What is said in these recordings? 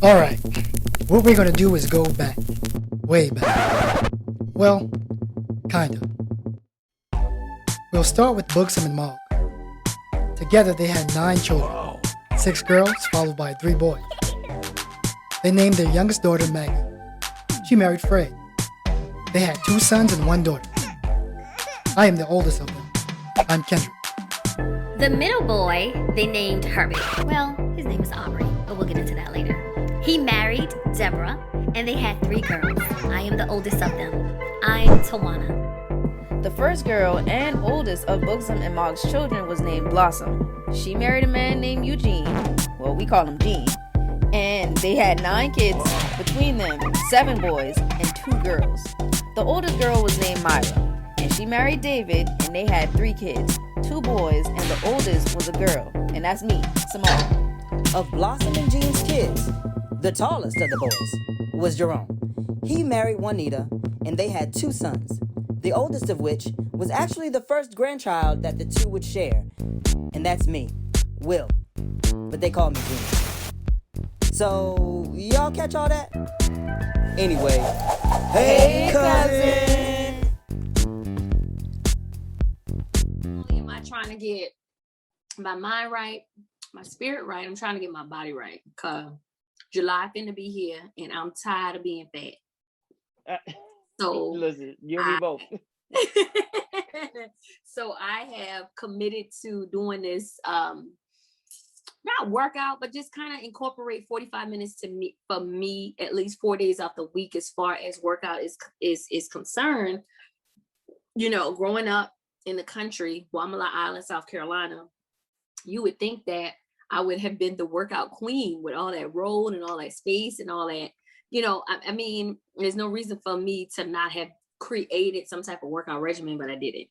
All right, what we're gonna do is go back, way back. Well, kind of. We'll start with Buxom and Mogg. Together they had 9 children, 6 girls followed by 3 boys. They named their youngest daughter Maggie. She married Fred. They had 2 sons and 1 daughter. I am the oldest of them. I'm Kendrick. The middle boy, they named Herbert. Well, his name is Aubrey, but we'll get into that later. He married Deborah, and they had 3 girls. I am the oldest of them. I'm Tawana. The first girl and oldest of Buxom and Mogg's children was named Blossom. She married a man named Eugene. Well, we call him Gene. And they had 9 kids, between them 7 boys and 2 girls. The oldest girl was named Myra, and she married David, and they had 3 kids, 2 boys, and the oldest was a girl, and that's me, Simone. Of Blossom and Gene's kids, the tallest of the boys was Jerome. He married Juanita, and they had 2 sons, the oldest of which was actually the first grandchild that the 2 would share, and that's me, Will, but they call me Gene. So, y'all catch all that? Anyway, hey cousin! Am I trying to get my mind right, my spirit right? I'm trying to get my body right, because July finna be here, and I'm tired of being fat. So listen, you and me both. So I have committed to doing this, not workout, but just kind of incorporate 45 minutes to me for me at least 4 days out the week as far as workout is concerned. You know, growing up in the country, Wamala Island, South Carolina, you would think that I would have been the workout queen with all that road and all that space and all that. You know, I mean, there's no reason for me to not have created some type of workout regimen, but I didn't.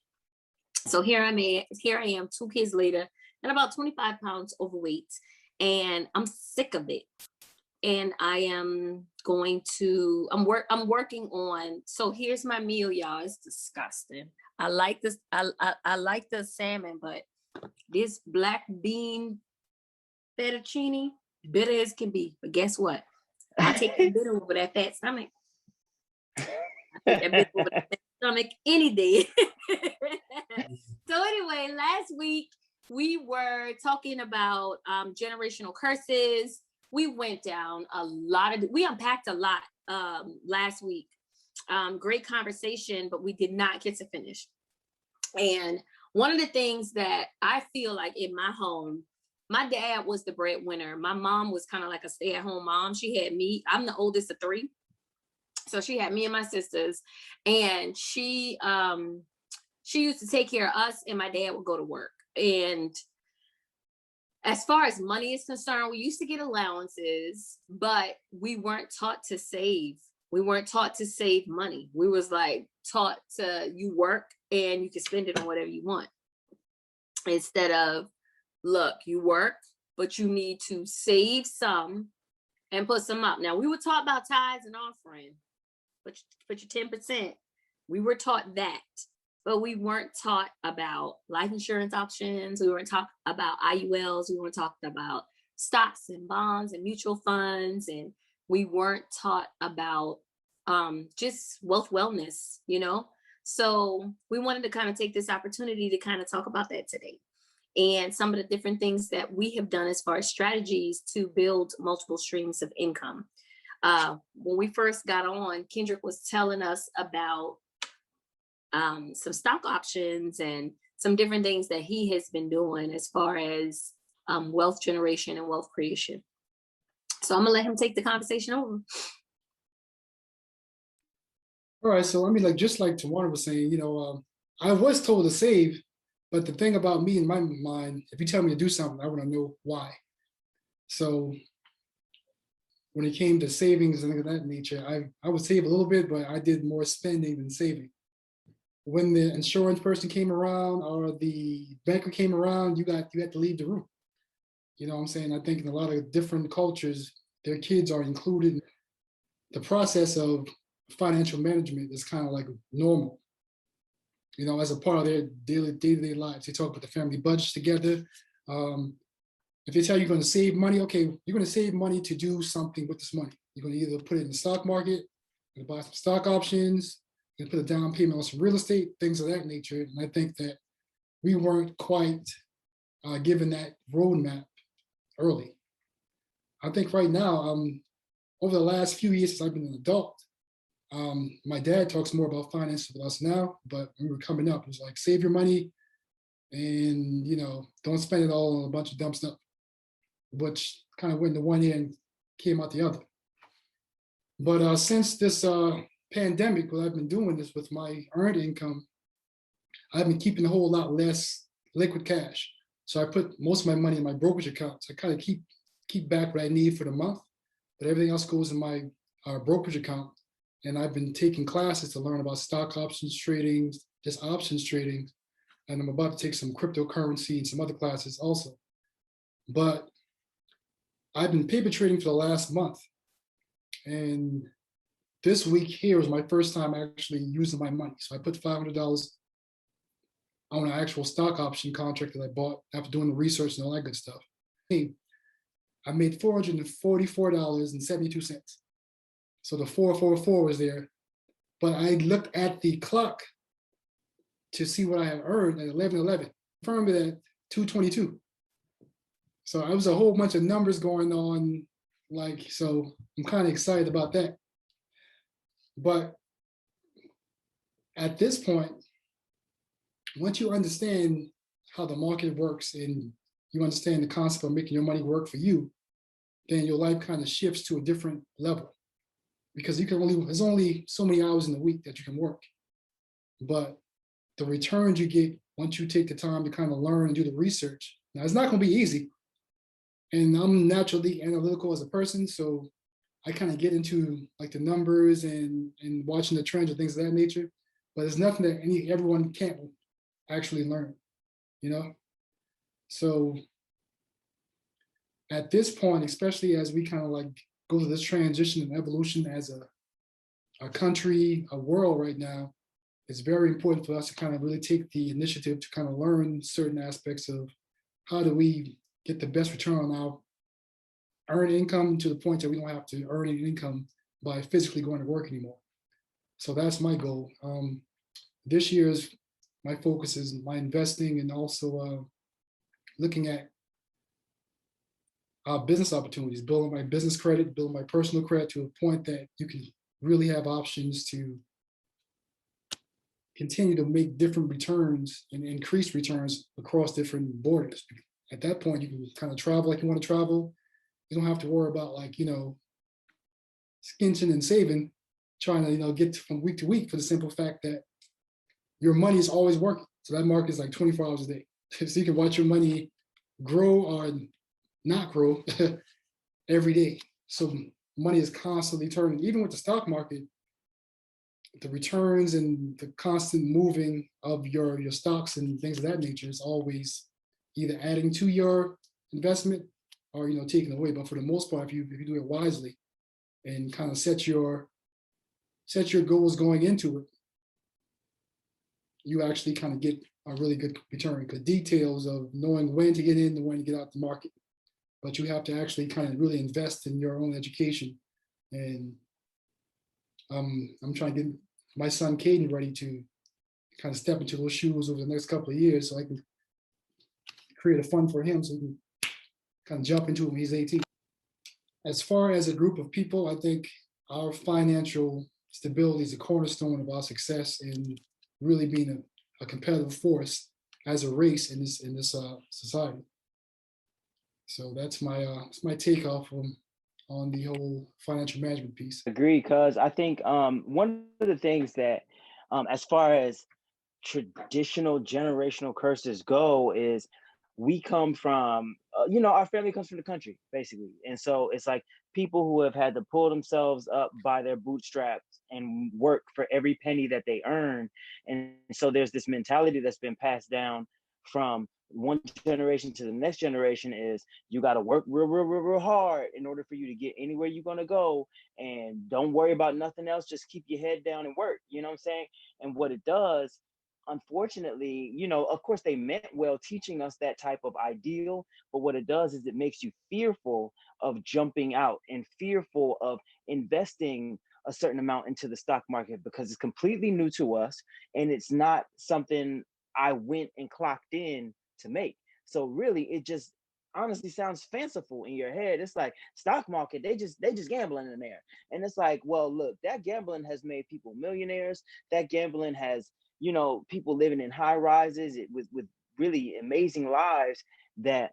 So here I am 2 kids later and about 25 pounds overweight, and I'm sick of it. And I am going to, I'm working on, so here's my meal, y'all. It's disgusting. I like this, I like the salmon, but this black bean fettuccine, bitter as can be. But guess what? I take the bitter over that fat stomach. I take that bitter over that fat stomach any day. So anyway, last week we were talking about generational curses. We went down we unpacked a lot last week. Great conversation, but we did not get to finish. And one of the things that I feel like in my home, my dad was the breadwinner. My mom was kind of like a stay-at-home mom. She had me. I'm the oldest of 3. So she had me and my sisters. And she used to take care of us, and my dad would go to work. And as far as money is concerned, we used to get allowances, but we weren't taught to save. We weren't taught to save money. We was like taught to, you work and you can spend it on whatever you want. Instead of, look, you work, but you need to save some and put some up. Now, we were taught about tithes and offering, put your 10%. We were taught that, but we weren't taught about life insurance options. We weren't taught about IULs. We weren't talked about stocks and bonds and mutual funds. And we weren't taught about just wealth wellness, you know? So we wanted to kind of take this opportunity to kind of talk about that today, and some of the different things that we have done as far as strategies to build multiple streams of income. When we first got on, Kendrick was telling us about some stock options and some different things that he has been doing as far as wealth generation and wealth creation. So I'm gonna let him take the conversation over. All right, so I mean, like just like Tawana was saying, you know, I was told to save, but the thing about me in my mind, if you tell me to do something, I want to know why. So when it came to savings and things of that nature, I would save a little bit, but I did more spending than saving. When the insurance person came around or the banker came around, you had to leave the room. You know what I'm saying? I think in a lot of different cultures, their kids are included in the process of financial management is kind of like normal, you know, as a part of their day-to-day lives. They talk about the family budgets together. if they tell you you're going to save money, okay, you're going to save money to do something with this money. You're going to either put it in the stock market, you're going to buy some stock options, you're going to put a down payment on some real estate, things of that nature. And I think that we weren't quite given that roadmap early. I think right now, over the last few years since I've been an adult, my dad talks more about finance with us now, but when we were coming up, it was like, save your money and, don't spend it all on a bunch of dumb stuff, which kind of went into one ear and came out the other. But since this pandemic, what I've been doing is with my earned income, I've been keeping a whole lot less liquid cash. So I put most of my money in my brokerage account. So I kind of keep back what I need for the month, but everything else goes in my brokerage account. And I've been taking classes to learn about stock options trading, just options trading. And I'm about to take some cryptocurrency and some other classes also. But I've been paper trading for the last month. And this week here was my first time actually using my money. So I put $500 on an actual stock option contract that I bought after doing the research and all that good stuff. Hey, I made $444.72. So the 444 was there, but I looked at the clock to see what I had earned at 11:11. Confirmed it at 2:22. So it was a whole bunch of numbers going on, so I'm kind of excited about that. But at this point, once you understand how the market works and you understand the concept of making your money work for you, then your life kind of shifts to a different level. Because there's only so many hours in the week that you can work. But the returns you get once you take the time to kind of learn and do the research. Now, it's not going to be easy. And I'm naturally analytical as a person, so I kind of get into the numbers and watching the trends and things of that nature. But it's nothing that everyone can't actually learn, So at this point, especially as we kind of go through this transition and evolution as a country, a world right now, it's very important for us to kind of really take the initiative to kind of learn certain aspects of how do we get the best return on our earned income to the point that we don't have to earn any income by physically going to work anymore. So that's my goal. This year's my focus is my investing and also looking at business opportunities, building my business credit, building my personal credit to a point that you can really have options to continue to make different returns and increase returns across different borders. At that point, you can kind of travel like you want to travel. You don't have to worry about skinching and saving, trying to get from week to week, for the simple fact that your money is always working. So that market is 24 hours a day. So you can watch your money grow or not grow every day. So money is constantly turning. Even with the stock market, the returns and the constant moving of your stocks and things of that nature is always either adding to your investment or taking away. But for the most part, if you do it wisely and kind of set your goals going into it, you actually kind of get a really good return. Because details of knowing when to get in and when to get out the market, but you have to actually kind of really invest in your own education. And I'm trying to get my son Caden ready to kind of step into those shoes over the next couple of years, so I can create a fund for him so he can kind of jump into it when he's 18. As far as a group of people, I think our financial stability is a cornerstone of our success in really being a competitive force as a race in this society. So that's my takeoff on the whole financial management piece. Agree, because I think one of the things that, as far as traditional generational curses go, is we come from, our family comes from the country, basically. And so it's people who have had to pull themselves up by their bootstraps and work for every penny that they earn. And so there's this mentality that's been passed down from one generation to the next generation, is you got to work real hard in order for you to get anywhere you're going to go, and don't worry about nothing else. Just keep your head down and work. You know what I'm saying? And what it does, unfortunately, of course they meant well teaching us that type of ideal, but what it does is it makes you fearful of jumping out and fearful of investing a certain amount into the stock market because it's completely new to us and it's not something I went and clocked in to make. So really it just honestly sounds fanciful in your head. It's like stock market, they just gambling in there. And it's like, well, look, that gambling has made people millionaires. That gambling has, people living in high rises with really amazing lives that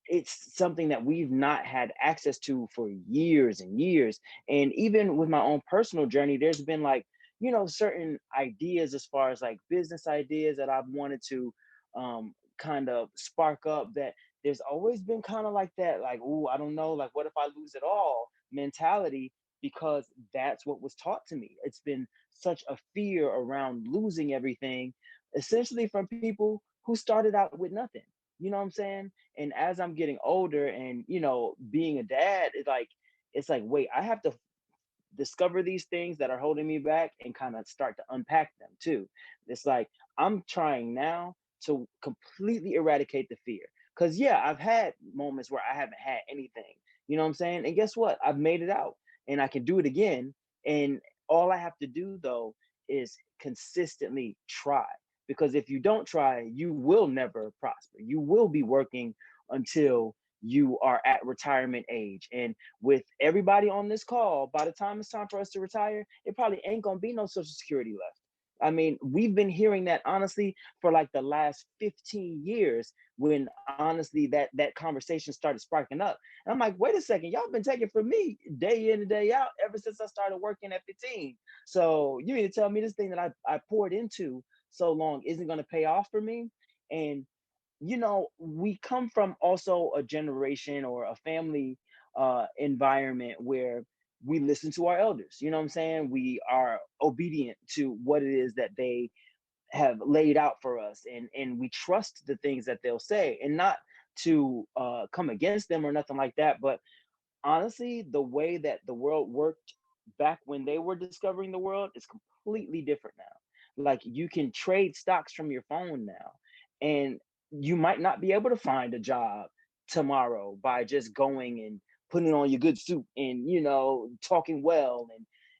it's something that we've not had access to for years and years. And even with my own personal journey, there's been like, certain ideas as far as like business ideas that I've wanted to kind of spark up that there's always been kind of like that, like, oh, I don't know, like, what if I lose it all mentality, because that's what was taught to me. It's been such a fear around losing everything, essentially from people who started out with nothing. You know what I'm saying? And as I'm getting older and, being a dad, it's like, wait, I have to discover these things that are holding me back and kind of start to unpack them too. It's like I'm trying now to completely eradicate the fear. Cause yeah, I've had moments where I haven't had anything. You know what I'm saying? And guess what? I've made it out and I can do it again. And all I have to do though is consistently try. Because if you don't try, you will never prosper. You will be working until you are at retirement age. And with everybody on this call, by the time it's time for us to retire, it probably ain't gonna be no social security left. I mean, we've been hearing that honestly for like the last 15 years when honestly that conversation started sparking up. And I'm like, wait a second, y'all been taking from me day in and day out ever since I started working at 15. So you mean to tell me this thing that I poured into so long isn't gonna pay off for me? And we come from also a generation or a family environment where we listen to our elders. You know what I'm saying? We are obedient to what it is that they have laid out for us, and we trust the things that they'll say, and not to come against them or nothing like that. But honestly, the way that the world worked back when they were discovering the world is completely different now. Like you can trade stocks from your phone now, and you might not be able to find a job tomorrow by just going and putting on your good suit and talking well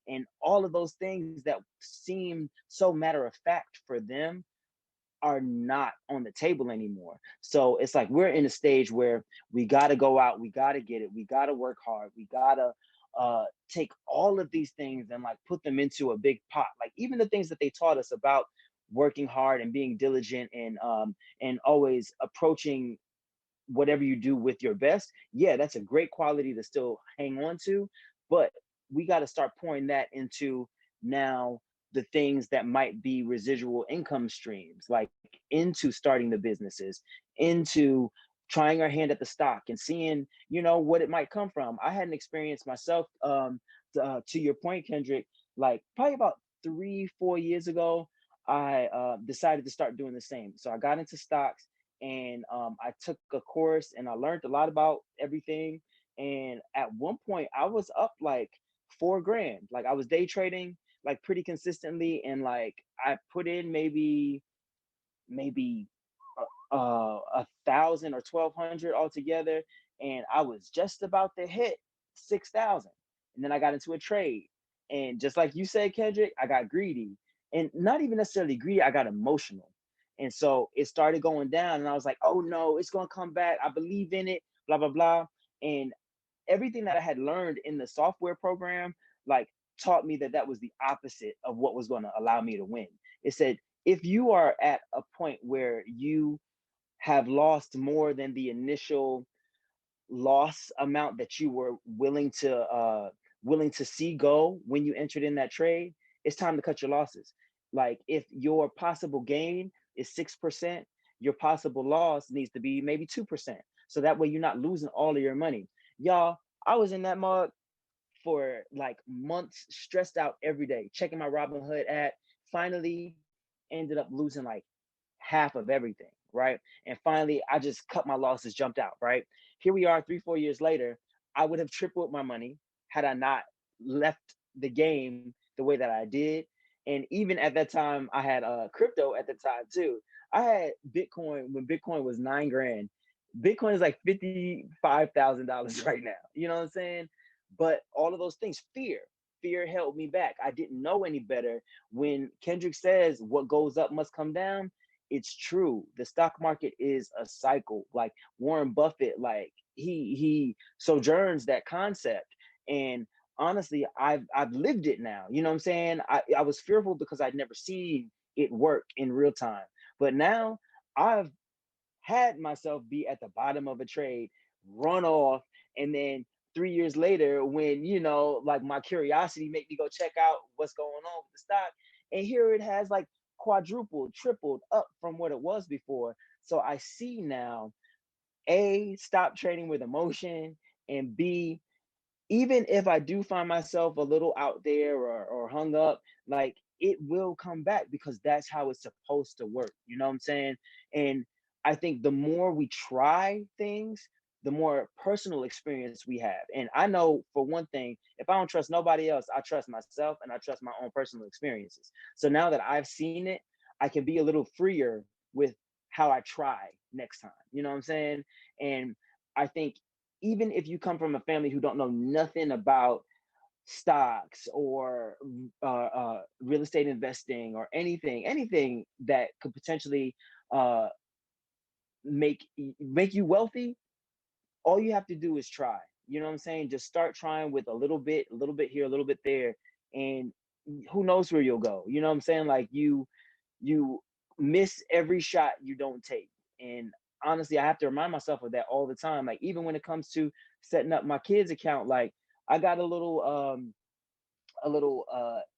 and all of those things that seem so matter of fact for them are not on the table anymore. So it's like we're in a stage where we got to go out, we got to get it, we got to work hard, we got to take all of these things and like put them into a big pot. Like even the things that they taught us about working hard and being diligent and always approaching whatever you do with your best. Yeah, that's a great quality to still hang on to, but we got to start pouring that into now the things that might be residual income streams, like into starting the businesses, into trying our hand at the stock and seeing, what it might come from. I had an experience myself, to your point, Kendrick, like probably about 3-4 years ago, I decided to start doing the same. So I got into stocks and I took a course and I learned a lot about everything. And at one point, I was up like 4 grand. Like I was day trading like pretty consistently, and like I put in maybe 1,000 or 1,200 altogether, and I was just about to hit 6,000. And then I got into a trade, and just like you said, Kendrick, I got greedy, and not even necessarily greedy. I got emotional, and so it started going down, and I was like, "Oh no, it's gonna come back. I believe in it." Blah blah blah, and everything that I had learned in the software program, like taught me that that was the opposite of what was going to allow me to win. It said, if you are at a point where you have lost more than the initial loss amount that you were willing to see go when you entered in that trade, it's time to cut your losses. Like if your possible gain is 6%, your possible loss needs to be maybe 2%. So that way you're not losing all of your money. Y'all, I was in that mug for like months, stressed out every day, checking my Robinhood app. Finally ended up losing like half of everything, right? And finally, I just cut my losses, jumped out, right? Here we are 3-4 years later. I would have tripled my money had I not left the game the way that I did. And even at that time, I had crypto at the time too. I had Bitcoin when Bitcoin was 9 grand. Bitcoin is like $55,000 right now. You know what I'm saying? But all of those things, fear held me back. I didn't know any better. When Kendrick says what goes up must come down, it's true. The stock market is a cycle. Like Warren Buffett, like he sojourns that concept. And honestly, I've lived it now. You know what I'm saying? I was fearful because I'd never seen it work in real time. But now I've had myself be at the bottom of a trade, run off, and then 3 years later, when like my curiosity made me go check out what's going on with the stock, and here it has like quadrupled, tripled up from what it was before. So I see now, A, stop trading with emotion, and B, even if I do find myself a little out there or hung up, like it will come back because that's how it's supposed to work. You know what I'm saying? And I think the more we try things, the more personal experience we have. And I know for one thing, if I don't trust nobody else, I trust myself and I trust my own personal experiences. So now that I've seen it, I can be a little freer with how I try next time. You know what I'm saying? And I think even if you come from a family who don't know nothing about stocks or real estate investing or anything that could potentially make you wealthy, all you have to do is try. You know what I'm saying? Just start trying with a little bit here, a little bit there, and who knows where you'll go. You know what I'm saying? Like you miss every shot you don't take. And honestly, I have to remind myself of that all the time. Like even when it comes to setting up my kids' account, like I got a little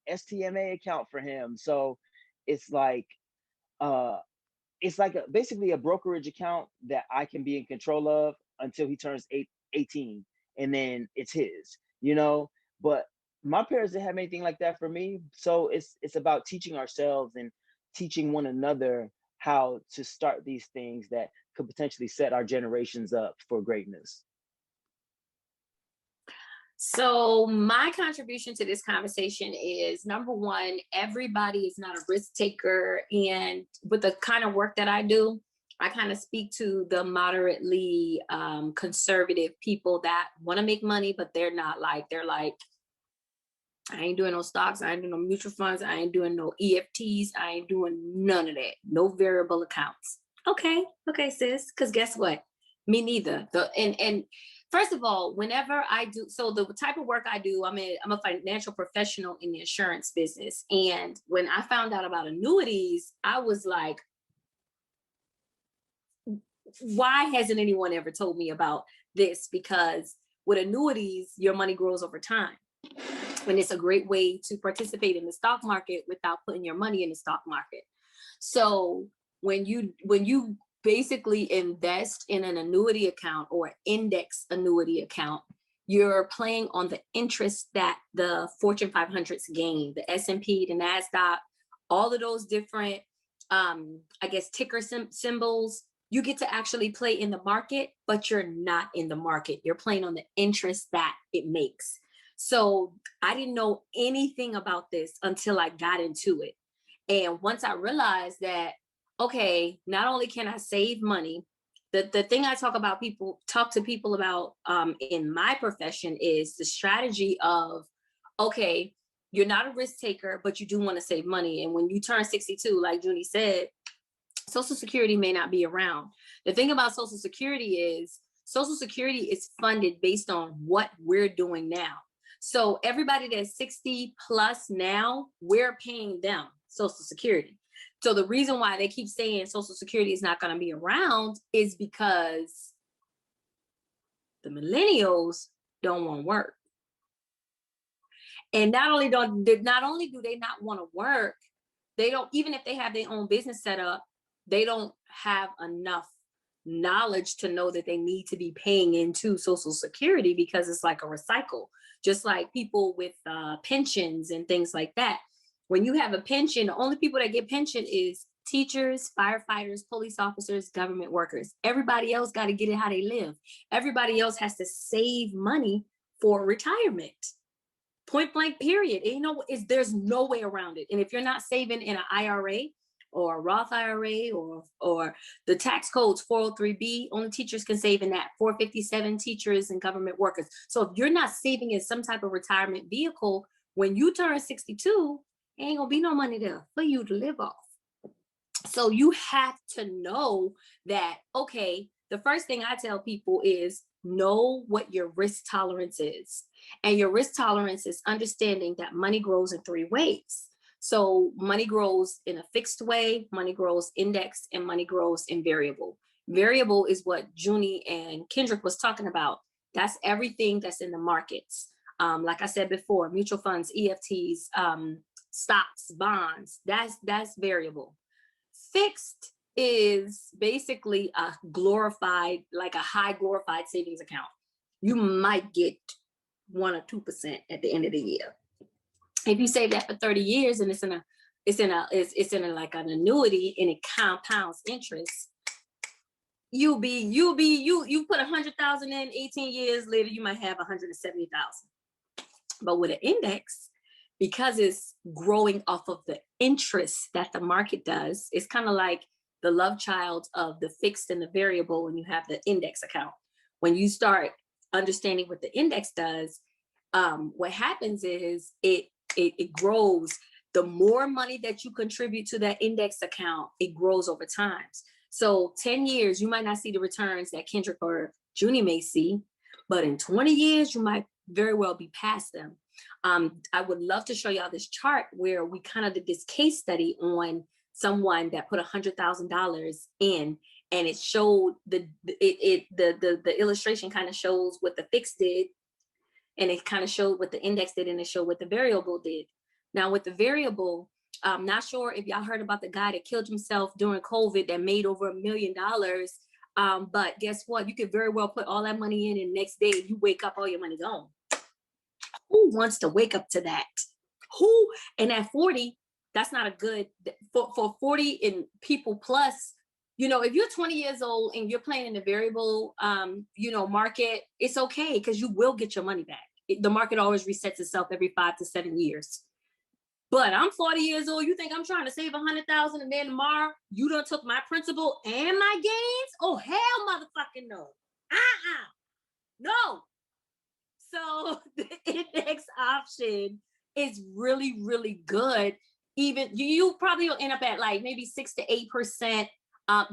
STMA account for him. So it's like basically a brokerage account that I can be in control of until he turns 18, and then it's his, but my parents didn't have anything like that for me. So it's about teaching ourselves and teaching one another how to start these things that could potentially set our generations up for greatness. So my contribution to this conversation is, number one, everybody is not a risk taker. And with the kind of work that I do, I kind of speak to the moderately conservative people that want to make money, but they're like, I ain't doing no stocks. I ain't doing no mutual funds. I ain't doing no EFTs. I ain't doing none of that. No variable accounts. Okay, sis. Because guess what? Me neither. And first of all, whenever I do, so the type of work I do, I'm a financial professional in the insurance business. And when I found out about annuities, I was like, why hasn't anyone ever told me about this? Because with annuities, your money grows over time. And it's a great way to participate in the stock market without putting your money in the stock market. So when you basically invest in an annuity account or index annuity account, you're playing on the interest that the Fortune 500s gain, the S&P, the NASDAQ, all of those different, ticker symbols. You get to actually play in the market, but you're not in the market. You're playing on the interest that it makes. So I didn't know anything about this until I got into it. And once I realized that, okay, not only can I save money, the thing I talk to people about in my profession is the strategy of, okay, you're not a risk taker, but you do want to save money. And when you turn 62, like Junie said, Social Security may not be around. The thing about Social Security is funded based on what we're doing now. So everybody that's 60 plus now, we're paying them Social Security. So the reason why they keep saying Social Security is not going to be around is because the millennials don't want to work. And not only do they not want to work, they don't, even if they have their own business set up, they don't have enough knowledge to know that they need to be paying into Social Security because it's like a recycle, just like people with pensions and things like that. When you have a pension, the only people that get pension is teachers, firefighters, police officers, government workers. Everybody else got to get it how they live. Everybody else has to save money for retirement. Point blank, period. And you know, there's no way around it. And if you're not saving in an IRA or a Roth IRA or the tax codes 403B, only teachers can save in that. 457 teachers and government workers. So if you're not saving in some type of retirement vehicle, when you turn 62, ain't gonna be no money there for you to live off. So you have to know that, okay, the first thing I tell people is know what your risk tolerance is. And your risk tolerance is understanding that money grows in 3 ways. So money grows in a fixed way, money grows index, and money grows in variable. Variable is what Junie and Kendrick was talking about. That's everything that's in the markets. Like I said before, mutual funds, EFTs, stocks, bonds, that's variable. Fixed is basically a glorified, like a high glorified savings account. You might get 1 or 2% at the end of the year. If you save that for 30 years and it's in a like an annuity and it compounds interest, you put 100,000 in, 18 years later, you might have 170,000. But with an index, because it's growing off of the interest that the market does, it's kind of like the love child of the fixed and the variable when you have the index account. When you start understanding what the index does, what happens is it grows. The more money that you contribute to that index account, it grows over time. So 10 years, you might not see the returns that Kendrick or Junie may see, but in 20 years, you might very well be past them. I would love to show y'all this chart where we kind of did this case study on someone that put $100,000 in, and it showed the illustration kind of shows what the fixed did, and it kind of showed what the index did, and it showed what the variable did. Now with the variable, I'm not sure if y'all heard about the guy that killed himself during COVID that made over $1 million. But guess what? You could very well put all that money in, and next day you wake up, all your money gone. Who wants to wake up to that? Who? And at 40, that's not a good, for 40 and people plus, you know, if you're 20 years old and you're playing in the variable, market, it's okay because you will get your money back. The market always resets itself every 5 to 7 years. But I'm 40 years old. You think I'm trying to save 100,000 and then tomorrow you done took my principal and my gains? Oh, hell motherfucking no. No. So the index option is really, really good. Even you probably will end up at like maybe 6 to 8%,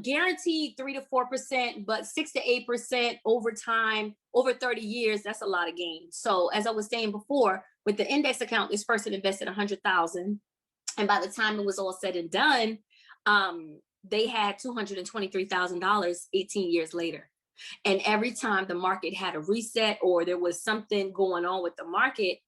guaranteed 3 to 4%, but 6 to 8% over time, over 30 years, that's a lot of gains. So as I was saying before, with the index account, this person invested 100,000. And by the time it was all said and done, they had $223,000 18 years later. And every time the market had a reset or there was something going on with the market,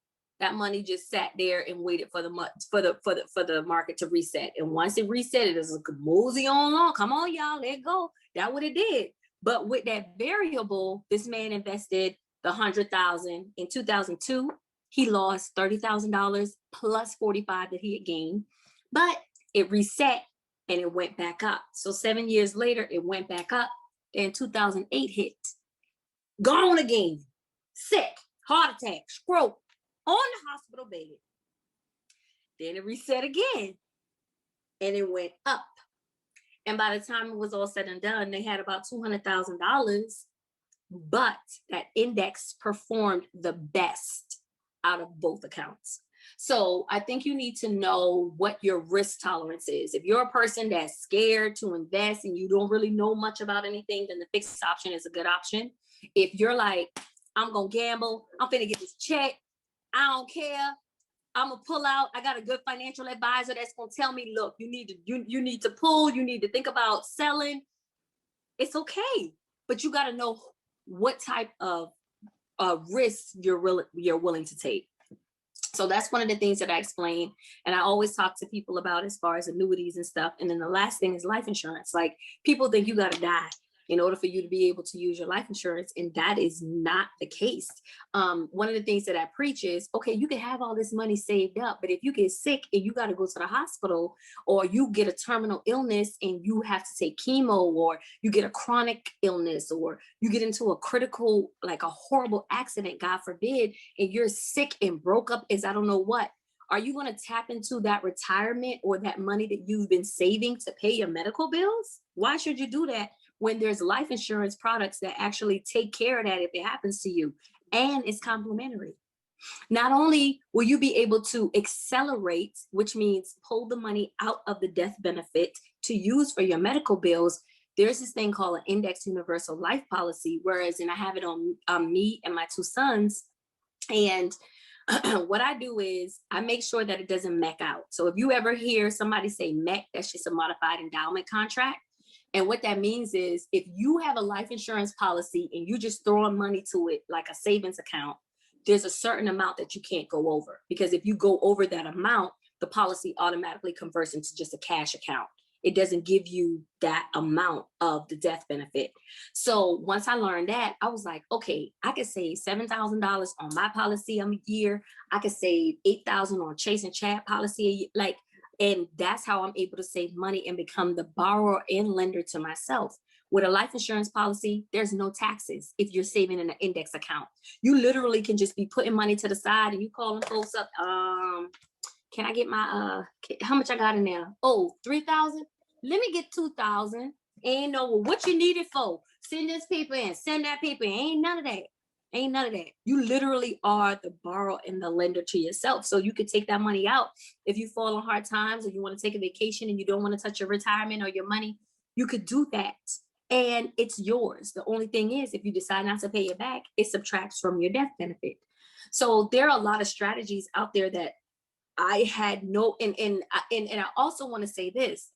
that money just sat there and waited for the market to reset. And once it reset, it was a mosey on. Come on, y'all, let go. That's what it did. But with that variable, this man invested the 100,000 in 2002. He lost $30,000 plus 45 that he had gained, but it reset and it went back up. So 7 years later, it went back up. Then 2008 hit. Gone again. Sick, heart attack, stroke, on the hospital bed. Then it reset again and it went up. And by the time it was all said and done, they had about $200,000, but that index performed the best out of both accounts. So I think you need to know what your risk tolerance is. If you're a person that's scared to invest and you don't really know much about anything, then the fixed option is a good option. If you're like, I'm going to gamble, I'm finna get this check, I don't care, I'm gonna pull out, I got a good financial advisor that's gonna tell me, look, you need to pull, you need to think about selling. It's okay, but you got to know what type of risks you're willing to take. So that's one of the things that I explain. And I always talk to people about as far as annuities and stuff. And then the last thing is life insurance. Like, people think you got to die in order for you to be able to use your life insurance. And that is not the case. One of the things that I preach is, okay, you can have all this money saved up, but if you get sick and you got to go to the hospital, or you get a terminal illness and you have to take chemo, or you get a chronic illness, or you get into a critical, like a horrible accident, God forbid, and you're sick and broke up as I don't know what, are you going to tap into that retirement or that money that you've been saving to pay your medical bills? Why should you do that when there's life insurance products that actually take care of that if it happens to you, and it's complimentary? Not only will you be able to accelerate, which means pull the money out of the death benefit to use for your medical bills, there's this thing called an index universal life policy, whereas, and I have it on me and my two sons. And what I do is I make sure that it doesn't MEC out. So if you ever hear somebody say MEC, that's just a modified endowment contract. And what that means is if you have a life insurance policy and you just throwing money to it like a savings account, there's a certain amount that you can't go over, because if you go over that amount, the policy automatically converts into just a cash account. It doesn't give you that amount of the death benefit. So once I learned that, I was like, okay, I could save $7,000 on my policy a year. I could save $8,000 on Chase and Chat policy, like, and that's how I'm able to save money and become the borrower and lender to myself. With a life insurance policy, there's no taxes if you're saving in an index account. You literally can just be putting money to the side and you calling folks up. Can I get my, how much I got in there? Oh, 3,000? Let me get 2,000. Ain't no, well, what you need it for? Send this paper in, send that paper in. Ain't none of that. Ain't none of that. You literally are the borrower and the lender to yourself. So you could take that money out if you fall on hard times, or you want to take a vacation and you don't want to touch your retirement or your money. You could do that, and it's yours. The only thing is, if you decide not to pay it back, it subtracts from your death benefit. So there are a lot of strategies out there that I had no, and I also want to say this.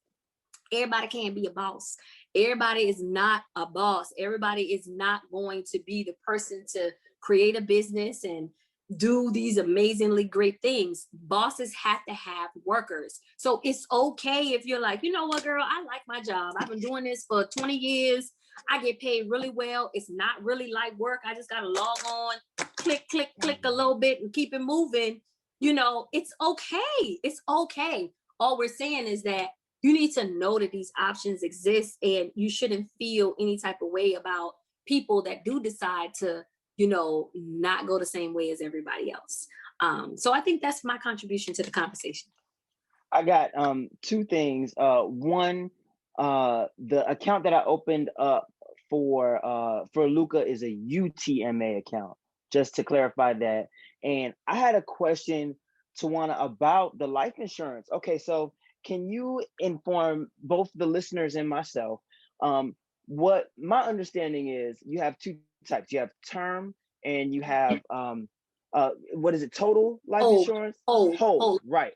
Everybody can't be a boss. Everybody is not a boss. Everybody is not going to be the person to create a business and do these amazingly great things. Bosses have to have workers. So it's okay if you're like, you know what, girl, I like my job. I've been doing this for 20 years. I get paid really well. It's not really like work. I just got to log on, click, click, click a little bit and keep it moving. You know, it's okay. It's okay. All we're saying is that you need to know that these options exist, and you shouldn't feel any type of way about people that do decide to, you know, not go the same way as everybody else. So I think that's my contribution to the conversation. I got two things. One, the account that I opened up for Luca is a UTMA account, just to clarify that. And I had a question, Tawana, about the life insurance. Okay, so can you inform both the listeners and myself what my understanding is? You have two types. You have term and you have what is it, total life insurance? Whole, right.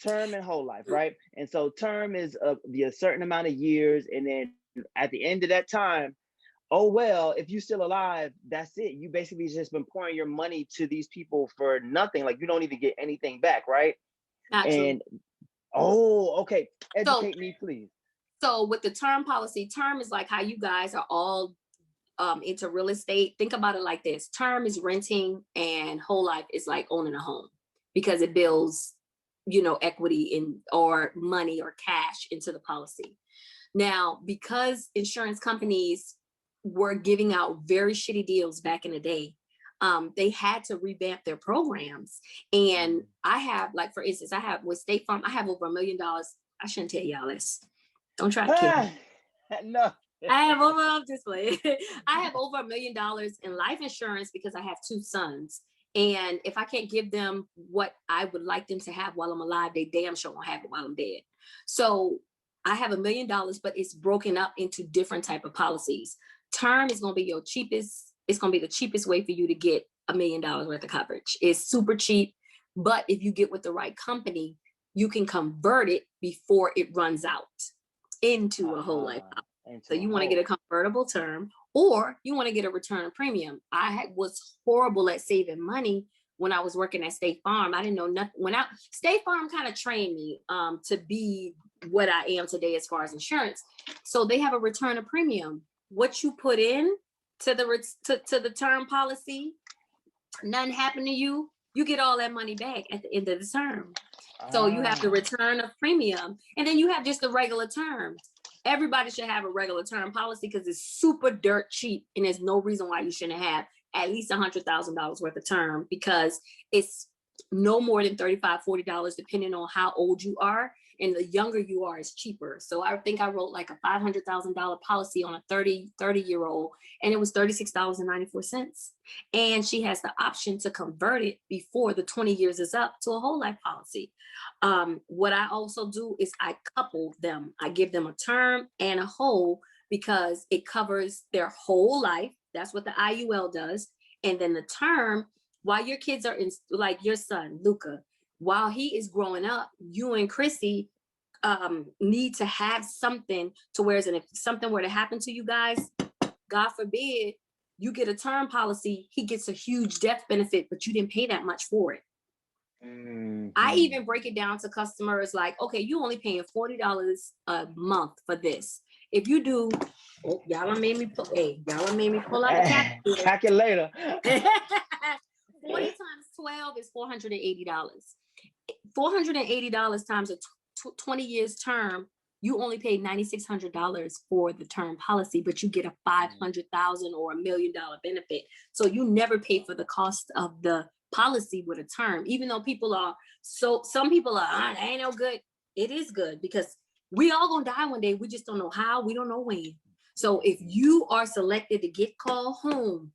Term and whole life, right? And so term is a certain amount of years, and then at the end of that time, oh well, if you're still alive, that's it. You basically just been pouring your money to these people for nothing. Like, you don't even get anything back, right? Not true. Oh, okay. Educate me, please. So with the term policy, term is like how you guys are all into real estate. Think about it like this. Term is renting, and whole life is like owning a home, because it builds, you know, equity in or money or cash into the policy. Now, because insurance companies were giving out very shitty deals back in the day, they had to revamp their programs. And I have, like, for instance, I have with State Farm, I have over $1 million. I shouldn't tell y'all this. Don't try to kill me. No. I have over, I'm just playing. I have over $1 million in life insurance because I have two sons. And if I can't give them what I would like them to have while I'm alive, they damn sure won't have it while I'm dead. So I have $1 million, but it's broken up into different type of policies. Term is going to be your cheapest. It's going to be the cheapest way for you to get $1 million worth of coverage. It's super cheap. But if you get with the right company, you can convert it before it runs out into a whole life policy. So you want to get a convertible term, or you want to get a return of premium. I was horrible at saving money when I was working at State Farm. I didn't know nothing. State Farm kind of trained me to be what I am today as far as insurance. So they have a return of premium. what you put in to the term policy, nothing happened to you, you get all that money back at the end of the term. So you have the return of premium, and then you have just the regular term. Everybody should have a regular term policy because it's super dirt cheap, and there's no reason why you shouldn't have at least $100,000 worth of term, because it's no more than $35-$40 depending on how old you are, and the younger you are is cheaper. So I think I wrote like a $500,000 policy on a 30-year-old, and it was $36.94. And she has the option to convert it before the 20 years is up to a whole life policy. What I also do is I couple them. I give them a term and a whole, because it covers their whole life. That's what the IUL does. And then the term, while your kids are in, like your son, Luca, while he is growing up, you and Chrissy need to have something to where, if something were to happen to you guys, God forbid, you get a term policy, he gets a huge death benefit, but you didn't pay that much for it. I even break it down to customers like, okay, you only paying $40 a month for this. If you do, y'all done made me pull out the calculator. 40 times 12 is $480. $480 times a 20 years term, you only pay $9,600 for the term policy, but you get a $500,000 or $1 million benefit. So you never pay for the cost of the policy with a term, even though some people are, ain't no good. It is good, because we all gonna die one day. We just don't know how, we don't know when. So if you are selected to get called home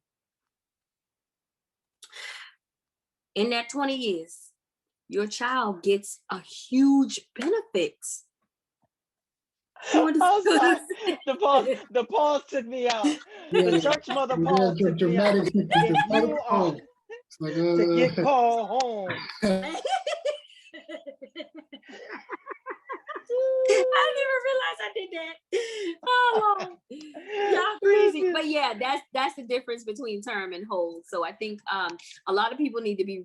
in that 20 years, your child gets a huge benefit. The pause took me out. The church mother pause took me out. To get called home. I didn't even realize I did that. Oh, y'all crazy. But yeah, that's the difference between term and hold. So I think a lot of people need to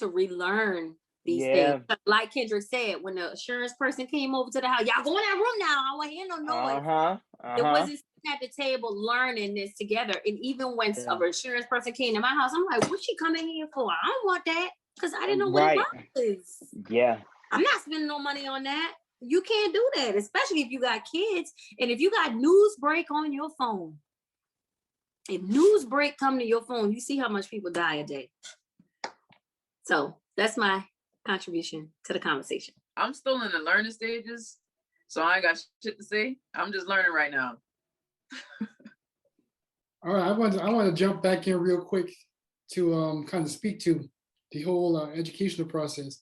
relearn these things. Like Kendrick said, when the insurance person came over to the house, y'all go in that room now. I want to hear no noise. It wasn't sitting at the table learning this together. And even when an insurance person came to my house, I'm like, what's she coming here for? I don't want that, because I didn't know what it was. Yeah. I'm not spending no money on that. You can't do that, especially if you got kids and if you got news break on your phone. If news break come to your phone, you see how much people die a day. So that's my contribution to the conversation. I'm still in the learning stages, so I ain't got shit to say. I'm just learning right now. All right, I want to jump back in real quick to kind of speak to the whole educational process.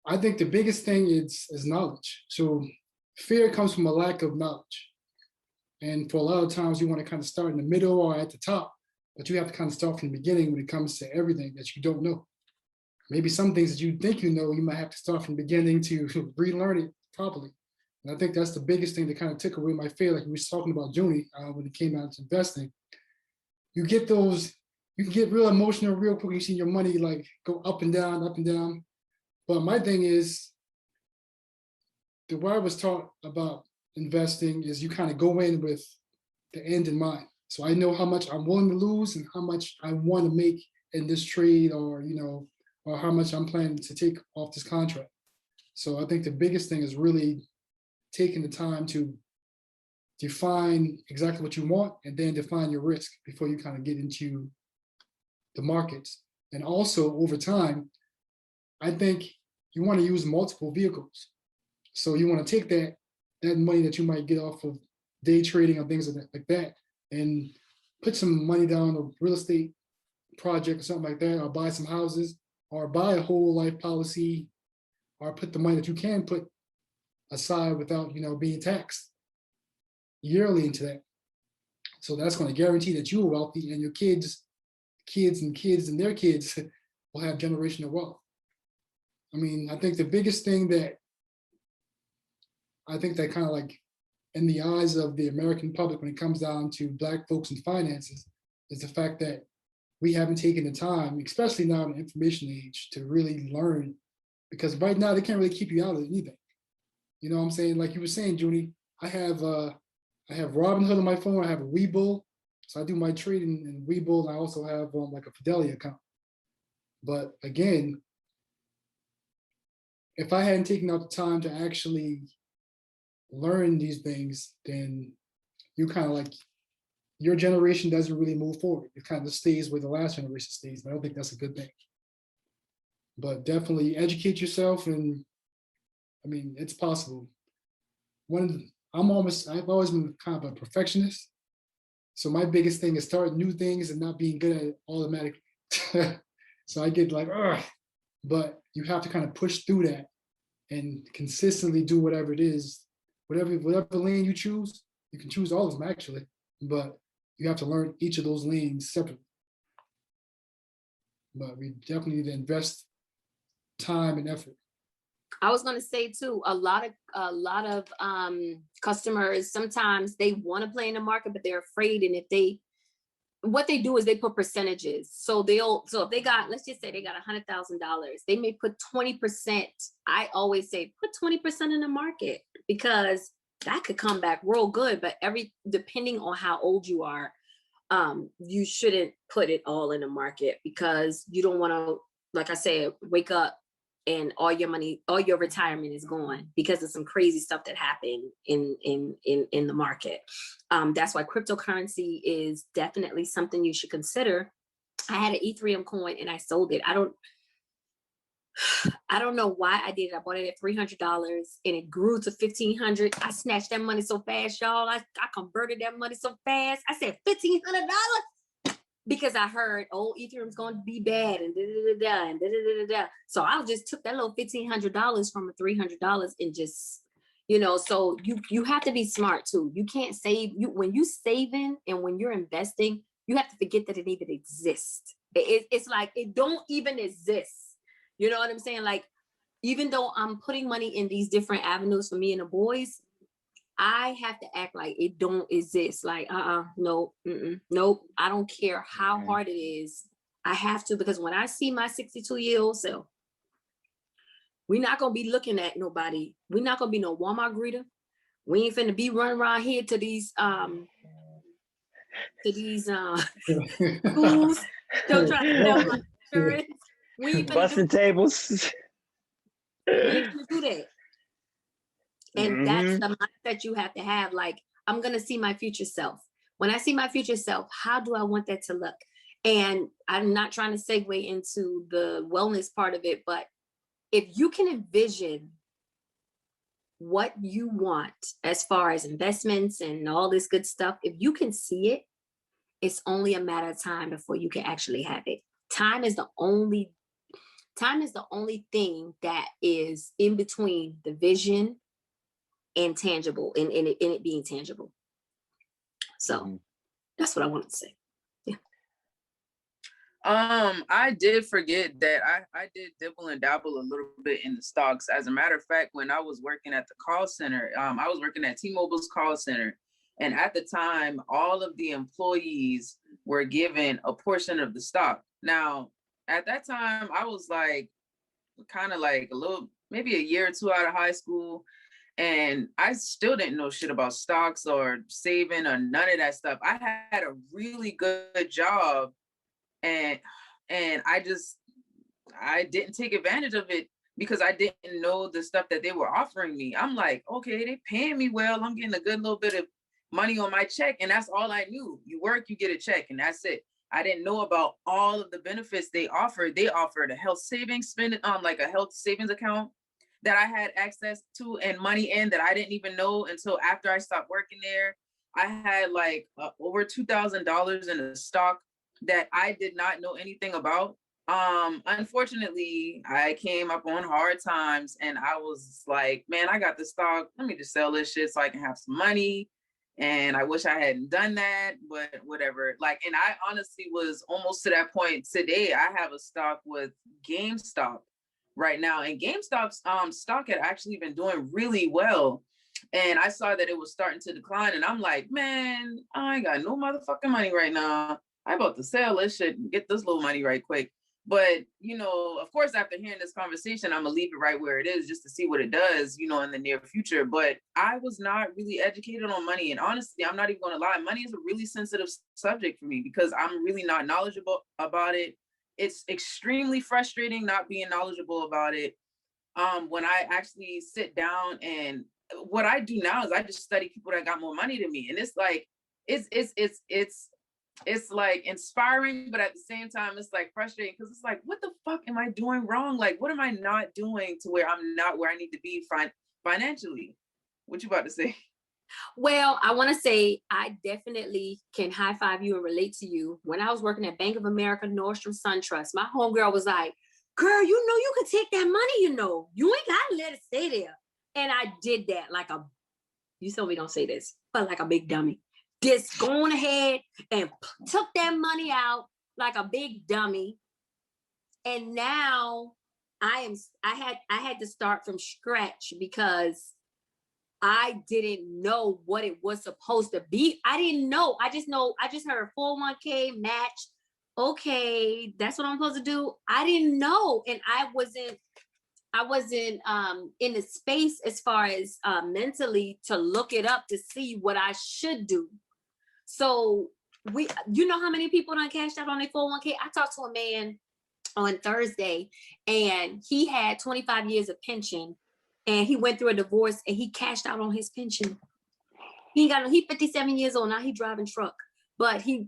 I think the biggest thing is knowledge. So fear comes from a lack of knowledge. And for a lot of times you want to kind of start in the middle or at the top, but you have to kind of start from the beginning when it comes to everything that you don't know. Maybe some things that you think you know, you might have to start from the beginning to relearn it properly. And I think that's the biggest thing that kind of took away my fear, like we was talking about Junie when it came out to investing. You get you can get real emotional real quick. You see your money like go up and down, up and down. But my thing is, the way I was taught about investing is you kind of go in with the end in mind. So I know how much I'm willing to lose and how much I want to make in this trade, or or how much I'm planning to take off this contract. So I think the biggest thing is really taking the time to define exactly what you want and then define your risk before you kind of get into the markets. And also over time, I think you want to use multiple vehicles. So you want to take that money that you might get off of day trading or things like that and put some money down on a real estate project or something like that, or buy some houses, or buy a whole life policy, or put the money that you can put aside without being taxed yearly into that. So that's going to guarantee that you're wealthy and your kids and their kids will have generational wealth. I mean, I think the biggest thing that kind of like in the eyes of the American public when it comes down to Black folks and finances is the fact that we haven't taken the time, especially now in the information age, to really learn, because right now they can't really keep you out of anything. You know what I'm saying? Like you were saying, Junie, I have I have Robinhood on my phone. I have a Webull. So I do my trading in Webull. I also have like a Fidelity account. But again, if I hadn't taken out the time to actually learn these things, then you kind of like, your generation doesn't really move forward. It kind of stays where the last generation stays. But I don't think that's a good thing. But definitely educate yourself, and I mean, it's possible. I've always been kind of a perfectionist. So my biggest thing is starting new things and not being good at it automatically. So I get like, ugh, but you have to kind of push through that and consistently do whatever it is, whatever lane you choose. You can choose all of them actually, but you have to learn each of those lanes separately. But we definitely need to invest time and effort. I was gonna say too, a lot of customers, sometimes they want to play in the market, but they're afraid. And what they do is they put percentages. So if they got, let's just say they got $100,000, they may put 20%. I always say put 20% in the market, because that could come back real good. But depending on how old you are, you shouldn't put it all in the market, because you don't want to, like I said, wake up and all your money, all your retirement is gone because of some crazy stuff that happened in the market. That's why cryptocurrency is definitely something you should consider. I had an Ethereum coin and I sold it. I don't know why I did it. I bought it at $300 and it grew to $1,500. I snatched that money so fast, y'all. I converted that money so fast. I said $1,500. Because I heard, oh, Ethereum's going to be bad and da-da-da-da and da-da-da-da. So I just took that little $1,500 from a $300 and just, so you have to be smart too. You can't save. When you saving and when you're investing, you have to forget that it even exists. It's like it don't even exist. You know what I'm saying? Like, even though I'm putting money in these different avenues for me and the boys, I have to act like it don't exist. Like, nope, nope. I don't care how hard it is. I have to, because when I see my 62-year-old self, we're not going to be looking at nobody. We're not going to be no Walmart greeter. We ain't finna be running around here to these schools. Still trying to sell my insurance. We ain't finna busting tables. We ain't finna do that. And that's the mindset you have to have. Like, I'm going to see my future self. When I see my future self, how do I want that to look? And I'm not trying to segue into the wellness part of it, but if you can envision what you want as far as investments and all this good stuff, if you can see it, it's only a matter of time before you can actually have it. Time is the only thing that is in between the vision and tangible, in it being tangible. So that's what I wanted to say. Yeah. I did forget that I did dibble and dabble a little bit in the stocks. As a matter of fact, when I was working at the call center, I was working at T-Mobile's call center. And at the time, all of the employees were given a portion of the stock. Now, at that time, I was like, kind of like maybe a year or two out of high school. And I still didn't know shit about stocks or saving or none of that stuff. I had a really good job, and I didn't take advantage of it because I didn't know the stuff that they were offering me. I'm like, okay, they paying me well. I'm getting a good little bit of money on my check, and that's all I knew. You work, you get a check, and that's it. I didn't know about all of the benefits they offered. They offered a health savings, like a health savings account that I had access to and money in that I didn't even know until after I stopped working there. I had like over $2,000 in a stock that I did not know anything about. Unfortunately, I came up on hard times and I was like, man, I got the stock. Let me just sell this shit so I can have some money. And I wish I hadn't done that, but whatever. Like, and I honestly was almost to that point today. I have a stock with GameStop right now, and GameStop's stock had actually been doing really well, and I saw that it was starting to decline, and I'm like, man, I ain't got no motherfucking money right now. I about to sell this shit and get this little money right quick. But, you know, of course, after hearing this conversation, I'm gonna leave it right where it is just to see what it does, you know, in the near future. But I was not really educated on money. And honestly, I'm not even gonna lie, money is a really sensitive subject for me because I'm really not knowledgeable about it. It's extremely frustrating not being knowledgeable about it. When I actually sit down, and what I do now is I just study people that got more money than me. And it's like, it's like inspiring, but at the same time, it's like frustrating because it's like, what the fuck am I doing wrong? Like, what am I not doing to where I'm not where I need to be financially? What you about to say? Well, I want to say I definitely can high five you and relate to you. When I was working at Bank of America, Nordstrom, SunTrust, my homegirl was like, girl, you know, you could take that money, you know, you ain't got to let it stay there. And I did that like a, you told me don't say this, but like a big dummy. Just going ahead and took that money out like a big dummy. And now I had to start from scratch because I didn't know what it was supposed to be. I didn't know. I just heard 401k match. Okay, that's what I'm supposed to do. I didn't know. And I wasn't in the space as far as mentally to look it up to see what I should do. So you know how many people done cashed out on their 401k? I talked to a man on Thursday and he had 25 years of pension and he went through a divorce and he cashed out on his pension. He 57 years old now, he driving truck. But he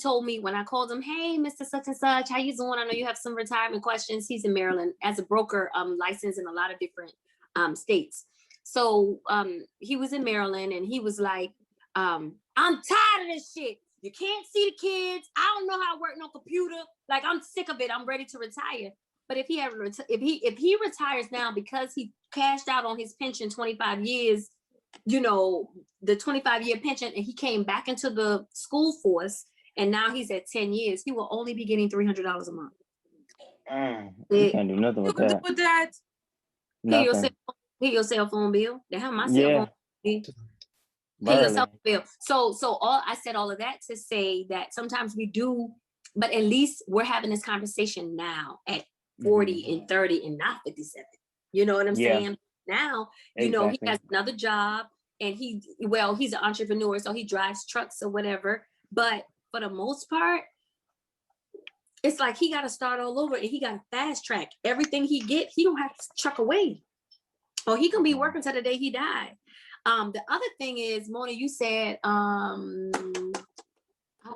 told me when I called him, hey, Mr. Such and Such, how you doing? I know you have some retirement questions. He's in Maryland as a broker, licensed in a lot of different states. So he was in Maryland and he was like, I'm tired of this shit. You can't see the kids. I don't know how to work no computer. Like, I'm sick of it. I'm ready to retire. But if he retires now because he cashed out on his pension 25 years, you know, the 25-year pension, and he came back into the school force, and now he's at 10 years, he will only be getting $300 a month. You can't do nothing with that. With that. Nothing. Pay your cell phone bill. They have my cell phone bill. Pay your cell phone bill. So I said all of that to say that sometimes we do, but at least we're having this conversation now at 40 and 30 and not 57. You know what I'm saying? Now, you know, he has another job and he's an entrepreneur, so he drives trucks or whatever. But for the most part, it's like he got to start all over and he got to fast track everything he get. He don't have to chuck away, or he can be working till the day he died. The other thing is, Mona, you said, I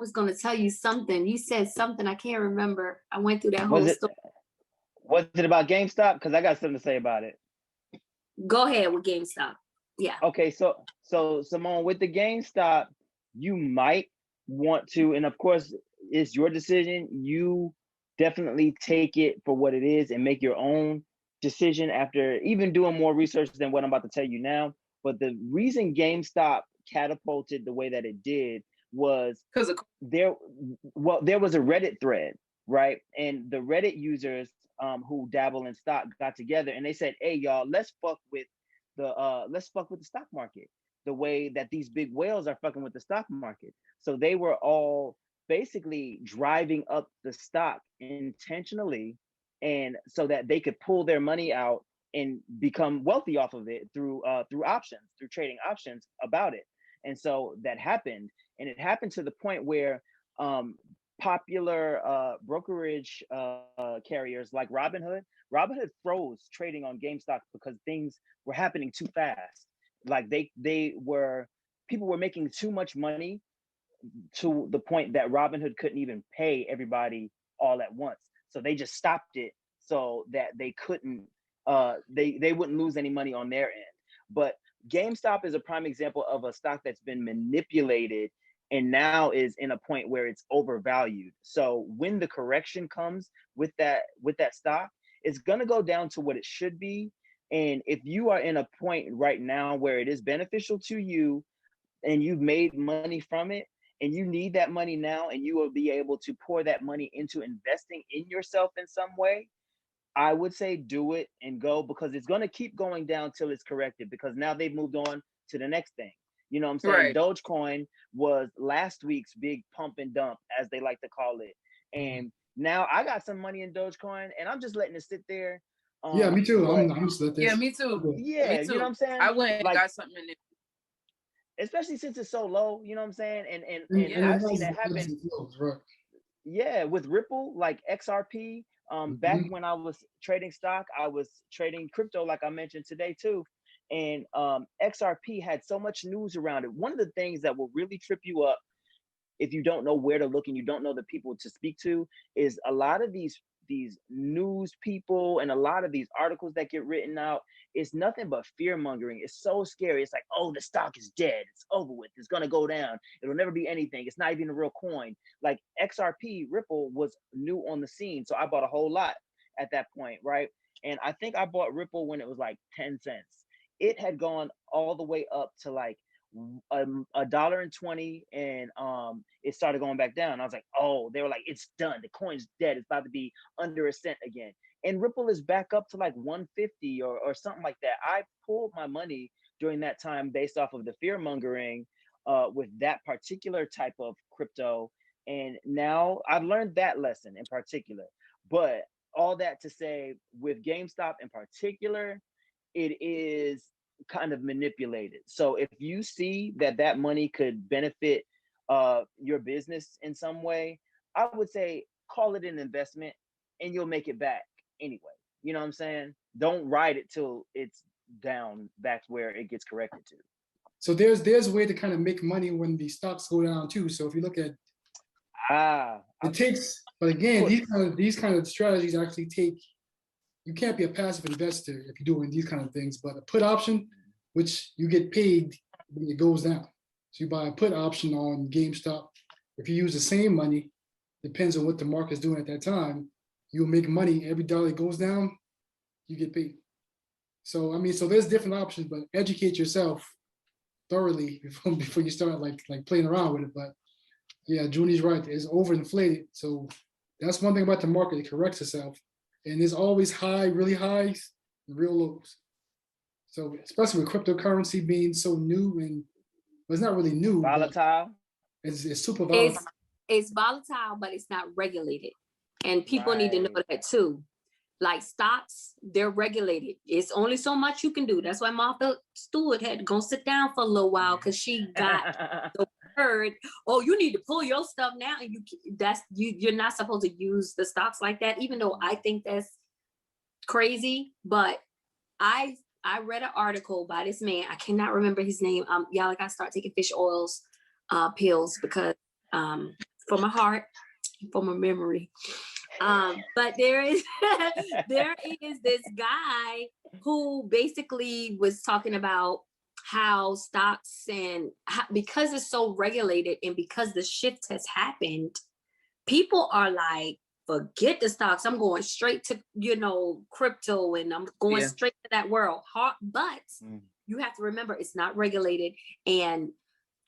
was going to tell you something. You said something. I can't remember. I went through that whole story. Was it about GameStop? Because I got something to say about it. Go ahead with GameStop. Yeah. Okay, so Simone, with the GameStop, you might want to, and of course, it's your decision. You definitely take it for what it is and make your own decision after even doing more research than what I'm about to tell you now. But the reason GameStop catapulted the way that it did was because there was a Reddit thread, right? And the Reddit users who dabble in stock got together and they said, hey, y'all, let's fuck with the stock market the way that these big whales are fucking with the stock market. So they were all basically driving up the stock intentionally, and so that they could pull their money out and become wealthy off of it through options, through trading options about it. And so that happened, and it happened to the point where popular brokerage carriers like Robinhood froze trading on GameStop because things were happening too fast. Like people were making too much money to the point that Robinhood couldn't even pay everybody all at once. So they just stopped it so that they couldn't they wouldn't lose any money on their end. But GameStop is a prime example of a stock that's been manipulated and now is in a point where it's overvalued. So when the correction comes with that stock, it's gonna go down to what it should be. And if you are in a point right now where it is beneficial to you and you've made money from it and you need that money now and you will be able to pour that money into investing in yourself in some way, I would say do it and go, because it's going to keep going down till it's corrected, because now they've moved on to the next thing. You know what I'm saying? Right. Dogecoin was last week's big pump and dump, as they like to call it. And Now I got some money in Dogecoin and I'm just letting it sit there. Yeah, me too. But I'm just let this. Yeah, me too. yeah, Me you know what too. I'm saying? I went and Like, got something in it. especially since it's so low, you know what I'm saying? And And it I've seen has it happen. ebbs and flows, right? Yeah, with Ripple, like XRP. Back Mhm. when I was trading stock, I was trading crypto, like I mentioned today too. And XRP had so much news around it. One of the things that will really trip you up if you don't know where to look and you don't know the people to speak to is a lot of these news people and a lot of these articles that get written out, it's nothing but fear mongering. It's so scary. It's like, oh, the stock is dead, it's over with, it's going to go down, it'll never be anything, it's not even a real coin. Like XRP, Ripple, was new on the scene, so I bought a whole lot at that point, right? And I think I bought Ripple when it was like 10 cents. It had gone all the way up to like $1.20, and it started going back down. I was like, oh, they were like, it's done, the coin's dead, it's about to be under a cent again. And Ripple is back up to like 150 or something like that. I pulled my money during that time based off of the fear mongering with that particular type of crypto, and now I've learned that lesson in particular. But all that to say, with GameStop in particular, it is kind of manipulated. So if you see that that money could benefit your business in some way, I would say call it an investment and you'll make it back anyway. You know what I'm saying? Don't ride it till it's down back where it gets corrected to. So there's a way to kind of make money when the stocks go down too. So if you look at it takes, but again, these kind of strategies actually take. You can't be a passive investor if you're doing these kind of things. But a put option, which you get paid when it goes down. So you buy a put option on GameStop. If you use the same money, depends on what the market is doing at that time, you'll make money. Every dollar that goes down, you get paid. So I mean, so there's different options, but educate yourself thoroughly before you start like playing around with it. But yeah, Junie's right. It's overinflated. So that's one thing about the market. It corrects itself. And there's always high, really highs, and real lows. So especially with cryptocurrency being so new and well, it's not really new, Volatile. It's super volatile. It's volatile, but it's not regulated. And people need to know that too. Like stocks, they're regulated. It's only so much you can do. That's why Martha Stewart had to go sit down for a little while because she got the word, oh, you need to pull your stuff now. And you're not supposed to use the stocks like that, even though I think that's crazy. But I read an article by this man. I cannot remember his name. Y'all, I gotta start taking fish oils pills because for my heart, for my memory. But there is this guy who basically was talking about how stocks and because it's so regulated and because the shift has happened, people are like, forget the stocks. I'm going straight to, crypto, and I'm going straight to that world. But you have to remember, it's not regulated, and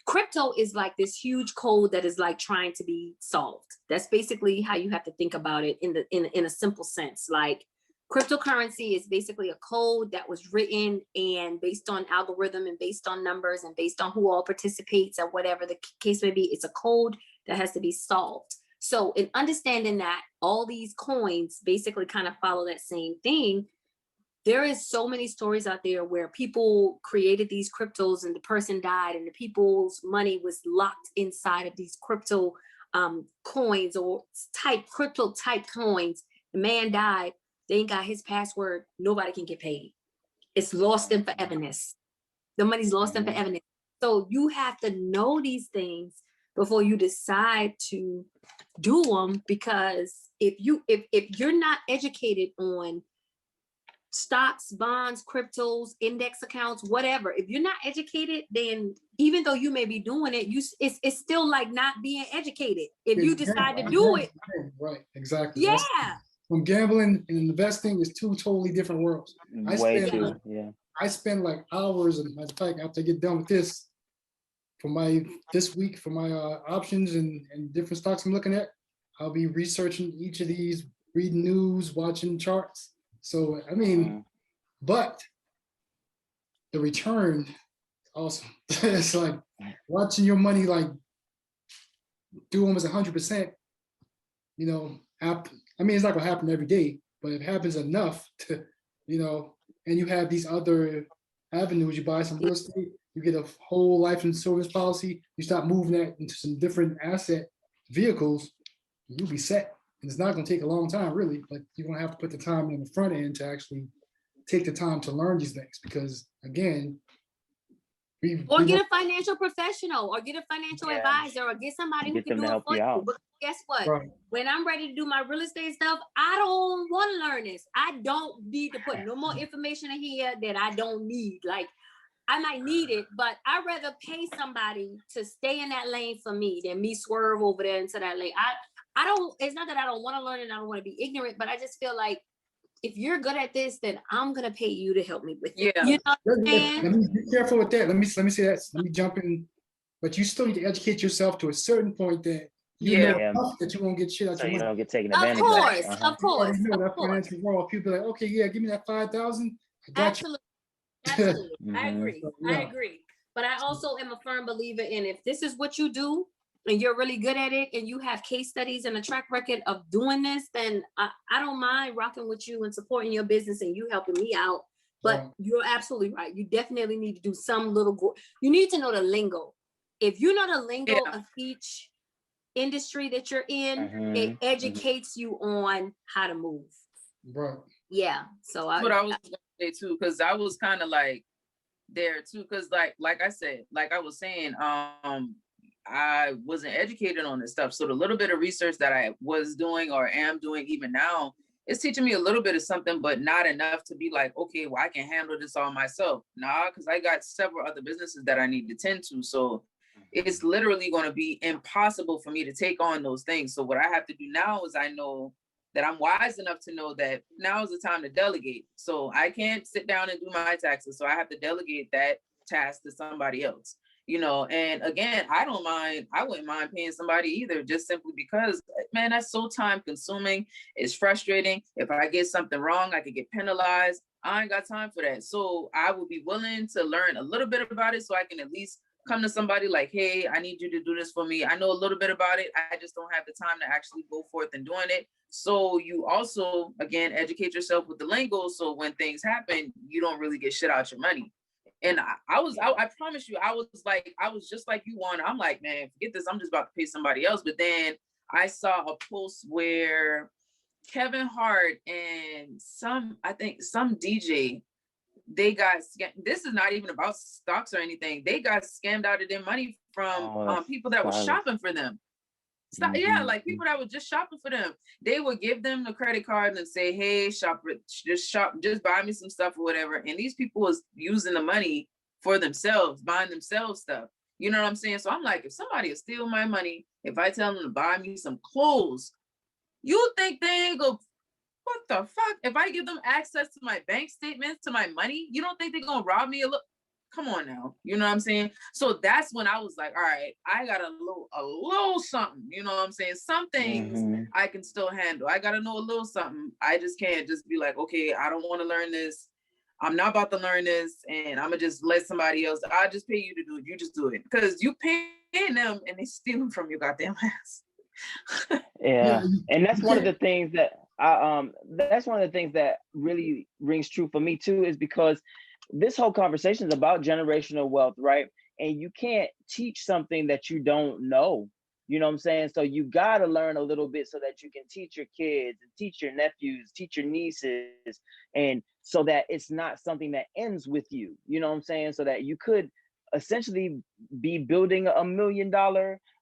crypto is like this huge code that is like trying to be solved. That's basically how you have to think about it in a simple sense. Like cryptocurrency is basically a code that was written and based on algorithm and based on numbers and based on who all participates or whatever the case may be. It's a code that has to be solved. So in understanding that all these coins basically kind of follow that same thing, there is so many stories out there where people created these cryptos and the person died and the people's money was locked inside of these crypto coins or crypto type coins. The man died. They ain't got his password. Nobody can get paid. It's lost in foreverness. The money's lost in foreverness. So you have to know these things before you decide to do them, because if you're not educated on stocks, bonds, cryptos, index accounts, whatever, if you're not educated, then even though you may be doing it, it's still like not being educated if you decide to do it. Right, exactly. Yeah. From gambling and investing is two totally different worlds. I spend like hours, and in fact, after I get done with this, for my options and different stocks I'm looking at, I'll be researching each of these, reading news, watching charts. So, I mean, but the return is awesome. It's like watching your money like do almost 100%, happen. I mean, it's not gonna happen every day, but it happens enough to, and you have these other avenues. You buy some real estate, you get a whole life insurance policy, you start moving that into some different asset vehicles, you'll be set. And it's not gonna take a long time, really, but you're gonna have to put the time in the front end to actually take the time to learn these things, because again, or get a financial professional, or get a financial advisor, or get somebody who can do it for you. But guess what? Right. When I'm ready to do my real estate stuff, I don't want to learn this. I don't need to put no more information in here that I don't need. Like, I might need it, but I'd rather pay somebody to stay in that lane for me than me swerve over there into that lane. I don't, it's not that I don't want to learn and I don't want to be ignorant, but I just feel like if you're good at this, then I'm gonna pay you to help me with it. Yeah. You know what I'm saying? Let me be careful with that. Let me say that. Let me jump in. But you still need to educate yourself to a certain point that you know enough that you won't get shit out your money. You don't get taken advantage of. Of course. You know that financial world. People are like, okay, yeah, give me that 5,000. I got you. Absolutely. I agree. I agree. But I also am a firm believer in, if this is what you do and you're really good at it and you have case studies and a track record of doing this, then I don't mind rocking with you and supporting your business and you helping me out. But you're absolutely right. You definitely need to do some little, you need to know the lingo. If you know the lingo of each industry that you're in, it educates you on how to move. Right. Yeah. So that's what I was gonna say too, because I was kind of like there too, because like I said, like I was saying, I wasn't educated on this stuff. So the little bit of research that I was doing or am doing even now, it's teaching me a little bit of something, but not enough to be like, okay, well, I can handle this all myself. Nah, because I got several other businesses that I need to tend to. So it's literally going to be impossible for me to take on those things. So what I have to do now is I know that I'm wise enough to know that now is the time to delegate. So I can't sit down and do my taxes. So I have to delegate that task to somebody else. And again, I wouldn't mind paying somebody either, just simply because, man, that's so time consuming. It's frustrating. If I get something wrong, I could get penalized. I ain't got time for that. So I would be willing to learn a little bit about it so I can at least come to somebody like, hey, I need you to do this for me. I know a little bit about it. I just don't have the time to actually go forth and doing it. So you also, again, educate yourself with the lingo. So when things happen, you don't really get shit out your money. And I promise you, I was just like you, Juan. I'm like, man, forget this. I'm just about to pay somebody else. But then I saw a post where Kevin Hart and some DJ, they got scammed. This is not even about stocks or anything. They got scammed out of their money from people that were shopping for them. Yeah, like people that were just shopping for them. They would give them the credit card and say, hey, just buy me some stuff or whatever. And these people was using the money for themselves, buying themselves stuff. You know what I'm saying? So I'm like, if somebody will steal my money, if I tell them to buy me some clothes, you think they ain't go, what the fuck? If I give them access to my bank statements, to my money, you don't think they're gonna rob me a little? Come on now, you know what I'm saying? So that's when I was like, all right, I got a little something, you know what I'm saying? Some things I can still handle. I gotta know a little something. I just can't just be like, okay, I don't want to learn this. I'm not about to learn this, and I'm gonna just let somebody else. I'll just pay you to do it. You just do it, because you paying them and they stealing from your goddamn ass. Yeah, and that's one of the things that that's one of the things that really rings true for me too, is because this whole conversation is about generational wealth, right? And you can't teach something that you don't know. You know what I'm saying? So you got to learn a little bit so that you can teach your kids and teach your nephews, teach your nieces, and so that it's not something that ends with you. You know what I'm saying? So that you could essentially be building $1 million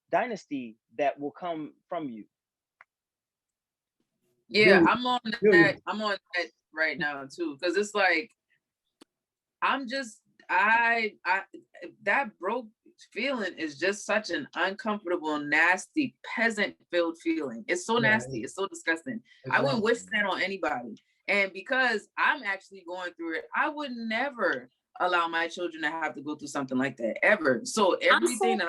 dynasty that will come from you. Yeah, I'm on that right now too, because it's like, that broke feeling is just such an uncomfortable, nasty, peasant-filled feeling. It's so nasty. It's so disgusting. I wouldn't wish that on anybody. And because I'm actually going through it, I would never allow my children to have to go through something like that, ever. So everything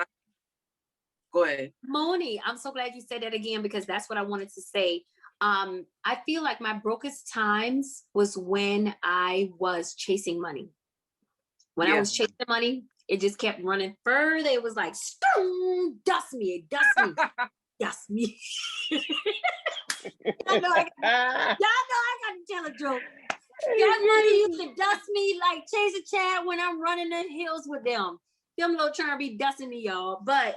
go ahead. Moni, I'm so glad you said that again, because that's what I wanted to say. I feel like my brokest times was when I was chasing money. When I was chasing money, it just kept running further. It was like, dust me, dust me. Y'all know I got to tell a joke. That money used to dust me like Chase a Chad when I'm running the hills with them. Them little trying to be dusting me, y'all. But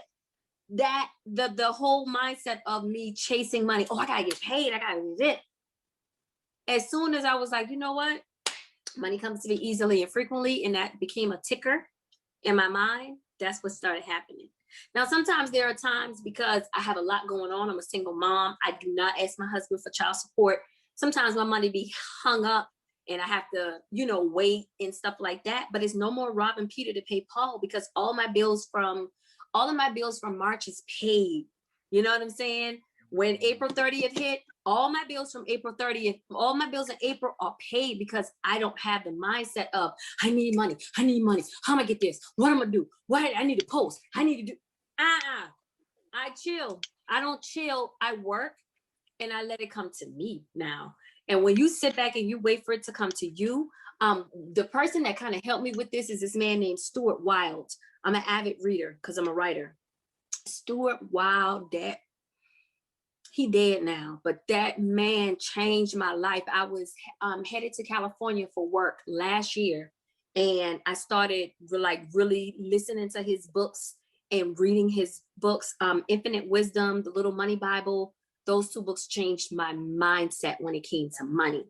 that the whole mindset of me chasing money. Oh, I gotta get paid. I gotta do it. As soon as I was like, you know what? Money comes to me easily and frequently, and that became a ticker in my mind. That's what started happening. Now, sometimes there are times because I have a lot going on. I'm a single mom. I do not ask my husband for child support. Sometimes my money be hung up and I have to, wait and stuff like that. But it's no more robbing Peter to pay Paul because all of my bills from March is paid. You know what I'm saying? When April 30th hit, all my bills from April 30th, all my bills in April are paid because I don't have the mindset of, I need money. How am I get this? What am I do? What I need to post? I need to do. I chill. I don't chill. I work and I let it come to me now. And when you sit back and you wait for it to come to you, the person that kind of helped me with this is this man named Stuart Wilde. I'm an avid reader because I'm a writer. Stuart Wilde, he dead now, but that man changed my life. I was headed to California for work last year, and I started really listening to his books and reading his books, Infinite Wisdom, The Little Money Bible. Those two books changed my mindset when it came to money.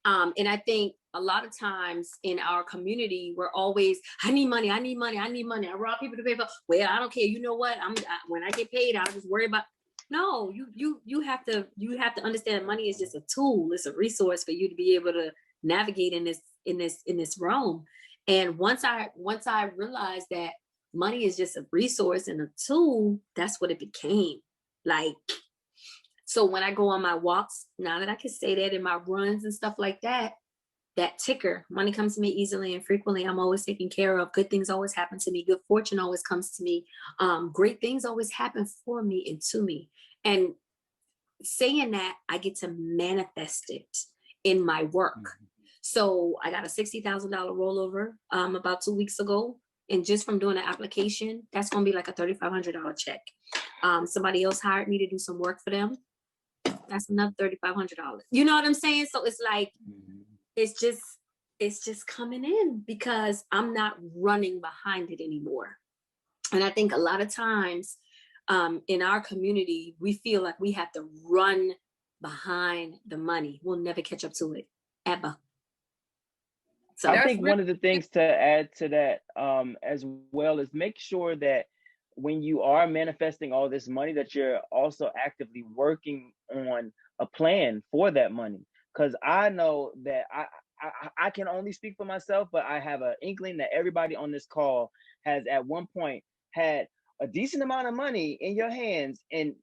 And I think a lot of times in our community, we're always, I need money. I rob people to pay for. Well, I don't care. You know what? When I get paid, I'll just worry about. No, you have to understand money is just a tool. It's a resource for you to be able to navigate in this realm. And once I realized that money is just a resource and a tool, that's what it became. So when I go on my walks, now that I can say that in my runs and stuff like that, that ticker, money comes to me easily and frequently. I'm always taken care of. Good things always happen to me. Good fortune always comes to me. Great things always happen for me and to me. And saying that, I get to manifest it in my work. Mm-hmm. So I got a $60,000 rollover about 2 weeks ago. And just from doing an application, that's going to be like a $3,500 check. Somebody else hired me to do some work for them. That's another $3,500. You know what I'm saying? So it's like, it's just coming in because I'm not running behind it anymore. And I think a lot of times in our community, we feel like we have to run behind the money. We'll never catch up to it, ever. So I think one of the things to add to that as well is make sure that when you are manifesting all this money, that you're also actively working on a plan for that money. Because I know that I can only speak for myself, but I have an inkling that everybody on this call has at one point had a decent amount of money in your hands, and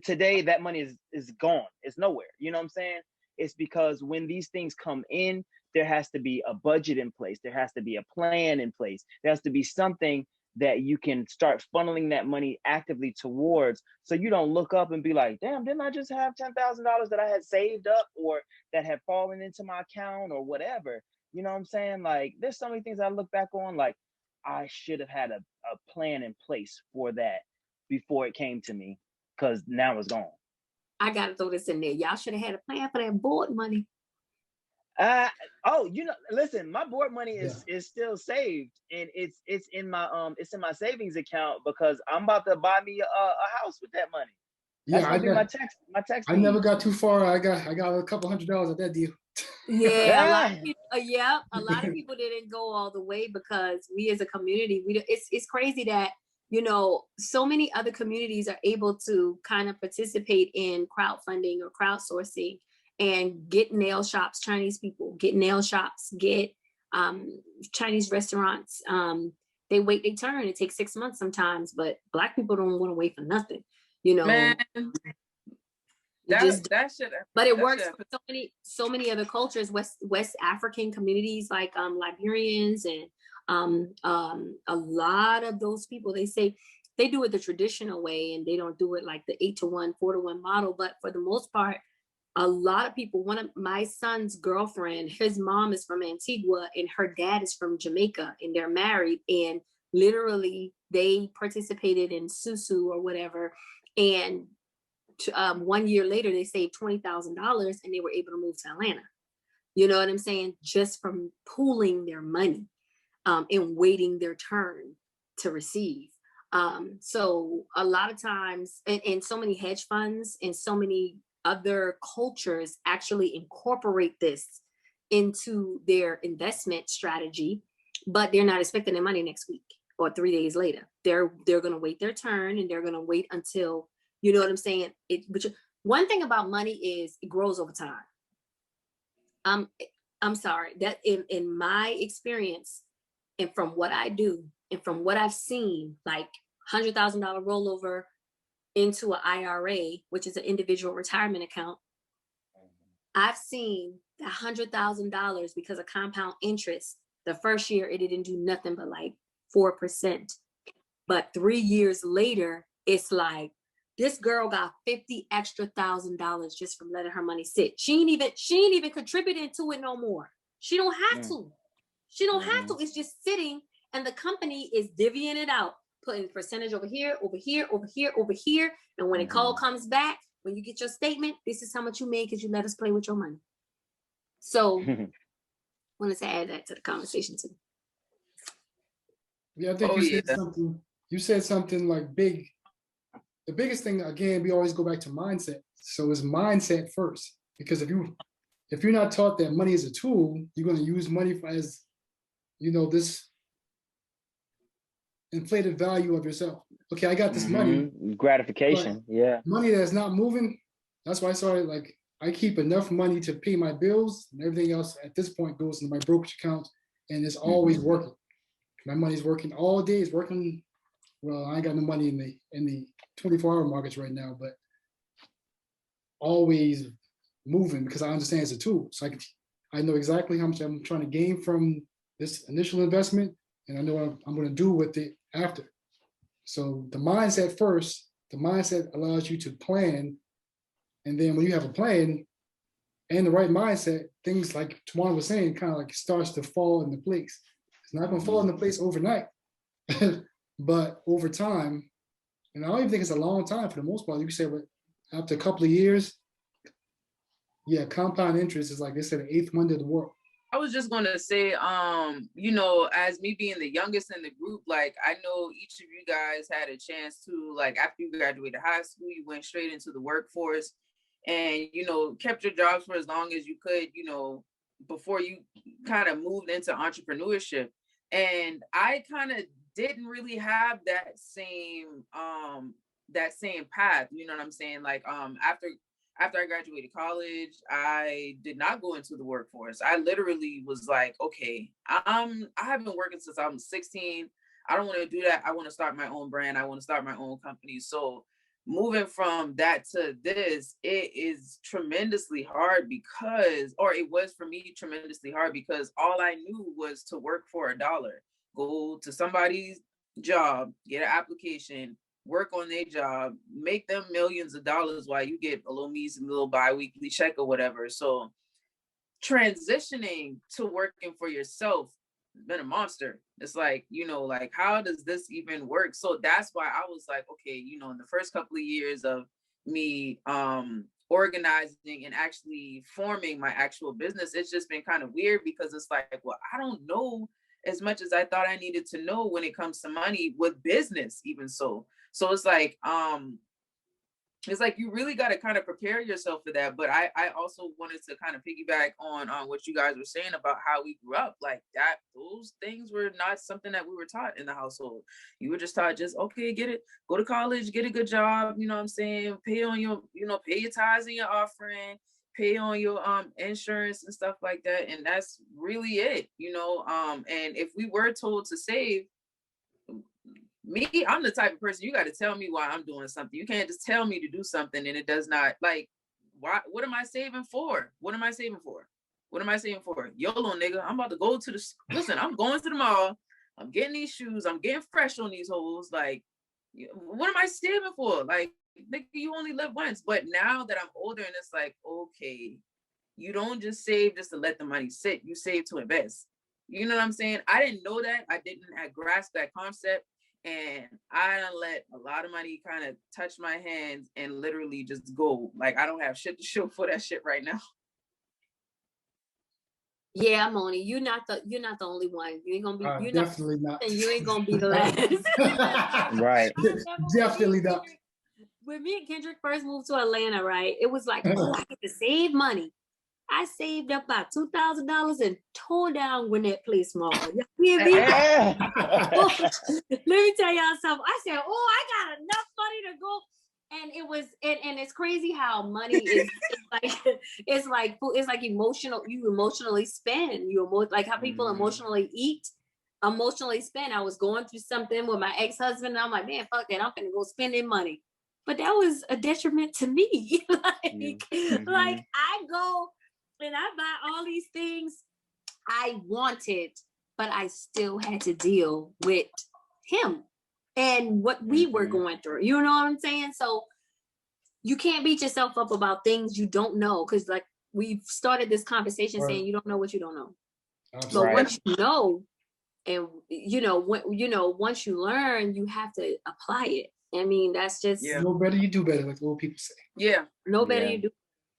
today that money is gone. It's nowhere. You know what I'm saying? It's because when these things come in, there has to be a budget in place. There has to be a plan in place. There has to be something that you can start funneling that money actively towards, so you don't look up and be like, damn, didn't I just have $10,000 that I had saved up or that had fallen into my account or whatever? You know what I'm saying? Like, there's so many things I look back on, like, I should have had a plan in place for that before it came to me, because now it's gone. I got to throw this in there. Y'all should have had a plan for that board money. Listen, my board money is still saved, and it's in my savings account because I'm about to buy me a house with that money. That's gonna be my tax. I never got too far. I got a couple $100 at that deal. Yeah, a lot of people didn't go all the way because we as a community, it's crazy that so many other communities are able to kind of participate in crowdfunding or crowdsourcing and get nail shops, Chinese people, get nail shops, get Chinese restaurants. They wait their turn. It takes 6 months sometimes, but Black people don't want to wait for nothing, Man, but it works for so many other cultures, West African communities like Liberians and a lot of those people, they say they do it the traditional way and they don't do it like the 8-to-1, 4-to-1 model. But for the most part, a lot of people, one of my son's girlfriend, his mom is from Antigua and her dad is from Jamaica, and they're married, and literally they participated in Susu or whatever. And 1 year later, they saved $20,000 and they were able to move to Atlanta. You know what I'm saying? Just from pooling their money and waiting their turn to receive. So a lot of times, and so many hedge funds and so many other cultures actually incorporate this into their investment strategy, but they're not expecting their money next week or 3 days later. They're going to wait their turn, and they're going to wait until, you know what I'm saying? But one thing about money is it grows over time. I'm sorry, that in my experience and from what I do and from what I've seen, like $100,000 rollover into an IRA, which is an individual retirement account, I've seen that $100,000 because of compound interest. The first year it didn't do nothing but like 4%, but 3 years later it's like this girl got $50,000 extra just from letting her money sit. She ain't even contributing to it no more. She don't have to. She don't have to. It's just sitting, and the company is divvying it out, putting percentage over here, over here, over here, over here. And when a call comes back, when you get your statement, this is how much you made because you let us play with your money. So I wanted to add that to the conversation too. Yeah, I think you said something like big. The biggest thing, again, we always go back to mindset. So it's mindset first, because if you're not taught that money is a tool, you're going to use money as, this inflated value of yourself. Okay, I got this money. Gratification, yeah. Money that's not moving. That's why I started, like, I keep enough money to pay my bills, and everything else at this point goes into my brokerage account, and it's always working. My money's working all day. It's working. Well, I ain't got no money in the 24-hour markets right now, but always moving because I understand it's a tool. So I know exactly how much I'm trying to gain from this initial investment, and I know what I'm going to do with it after. So the mindset first, the mindset allows you to plan. And then when you have a plan and the right mindset, things like Tawana was saying, kind of like starts to fall into place. It's not going to fall into place overnight, but over time, and I don't even think it's a long time for the most part. You can say, but after a couple of years, yeah, compound interest is like they said, the eighth wonder of the world. I was just gonna say, as me being the youngest in the group, like I know each of you guys had a chance to, like, after you graduated high school, you went straight into the workforce and, kept your jobs for as long as you could, before you kind of moved into entrepreneurship. And I kind of didn't really have that same path, you know what I'm saying? Like, after I graduated college, I did not go into the workforce. I literally was like, okay, I have been working since I was 16. I don't want to do that. I want to start my own brand. I want to start my own company. So moving from that to this, it is tremendously hard it was for me tremendously hard because all I knew was to work for $1. Go to somebody's job, get an application, work on their job, make them millions of dollars while you get a little bi-weekly check or whatever. So transitioning to working for yourself has been a monster. It's like, like, how does this even work? So that's why I was like, okay, in the first couple of years of me organizing and actually forming my actual business, it's just been kind of weird because it's like, well, I don't know as much as I thought I needed to know when it comes to money with business, even so. So it's like you really got to kind of prepare yourself for that. But I also wanted to kind of piggyback on what you guys were saying about how we grew up. Like that, those things were not something that we were taught in the household. You were just taught okay, go to college, get a good job, you know what I'm saying? Pay on your, pay your tithes and your offering, pay on your insurance and stuff like that. And that's really it, and if we were told to save, I'm the type of person, you got to tell me why I'm doing something. You can't just tell me to do something and it does not, like, why? What am I saving for? What am I saving for? What am I saving for? YOLO, nigga, I'm about to go to listen, I'm going to the mall. I'm getting these shoes. I'm getting fresh on these hoes. Like, what am I saving for? Like, nigga, you only live once. But now that I'm older and it's like, okay, you don't just save just to let the money sit. You save to invest. You know what I'm saying? I didn't know that. I didn't grasp that concept. And I done let a lot of money kind of touch my hands and literally just go. Like, I don't have shit to show for that shit right now. Yeah, Moni, you're not the only one. You ain't gonna be. You're not, definitely not. and you ain't gonna be the last. Right. Definitely not. When me and Kendrick first moved to Atlanta, right? It was like, oh, I get to save money. I saved up about $2,000 and tore down Gwinnett Place Mall. You hear me? Let me tell y'all something. I said, oh, I got enough money to go. And it was, and it's crazy how money is it's like emotional. You emotionally spend. Like how people emotionally eat, emotionally spend. I was going through something with my ex-husband, and I'm like, man, fuck that. I'm gonna go spending money. But that was a detriment to me. Like I go and I buy all these things I wanted, but I still had to deal with him and what we were going through. You know what I'm saying? So you can't beat yourself up about things you don't know, because like we've started this conversation saying you don't know what you don't know. But once you know, and once you learn, you have to apply it. I mean, that's just know better, you do better, like old people say. Yeah. No better you do.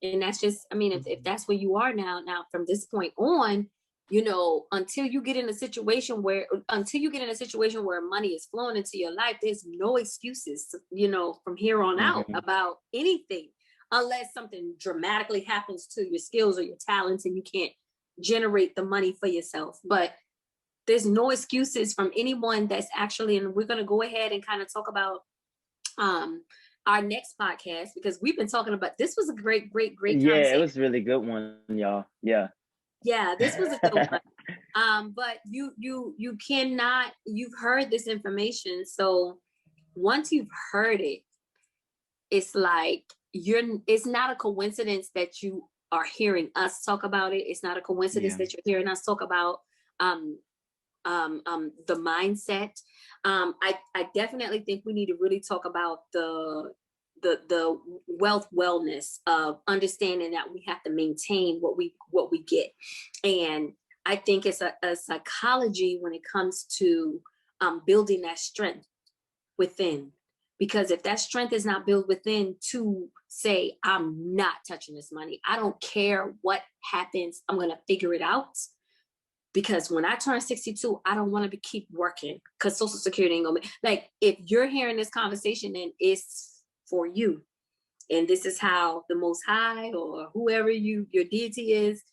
And that's just, I mean, if that's where you are now from this point on, until you get in a situation where money is flowing into your life, there's no excuses, from here on out about anything, unless something dramatically happens to your skills or your talents and you can't generate the money for yourself. But there's no excuses from anyone that's actually, and we're going to go ahead and kind of talk about our next podcast, because we've been talking about, this was a great yeah, it was a really good one, y'all. Yeah, this was a good one. But you cannot, you've heard this information, so once you've heard it, it's like it's not a coincidence that you are hearing us talk about it. It's not a coincidence that you're hearing us talk about the mindset. I definitely think we need to really talk about the wealth wellness of understanding that we have to maintain what we get. And I think it's a psychology when it comes to building that strength within. Because if that strength is not built within to say, I'm not touching this money, I don't care what happens, I'm going to figure it out. Because when I turn 62, I don't want to keep working, because Social Security ain't going to be, like, if you're hearing this conversation, then it's for you. And this is how the Most High or whoever your deity is,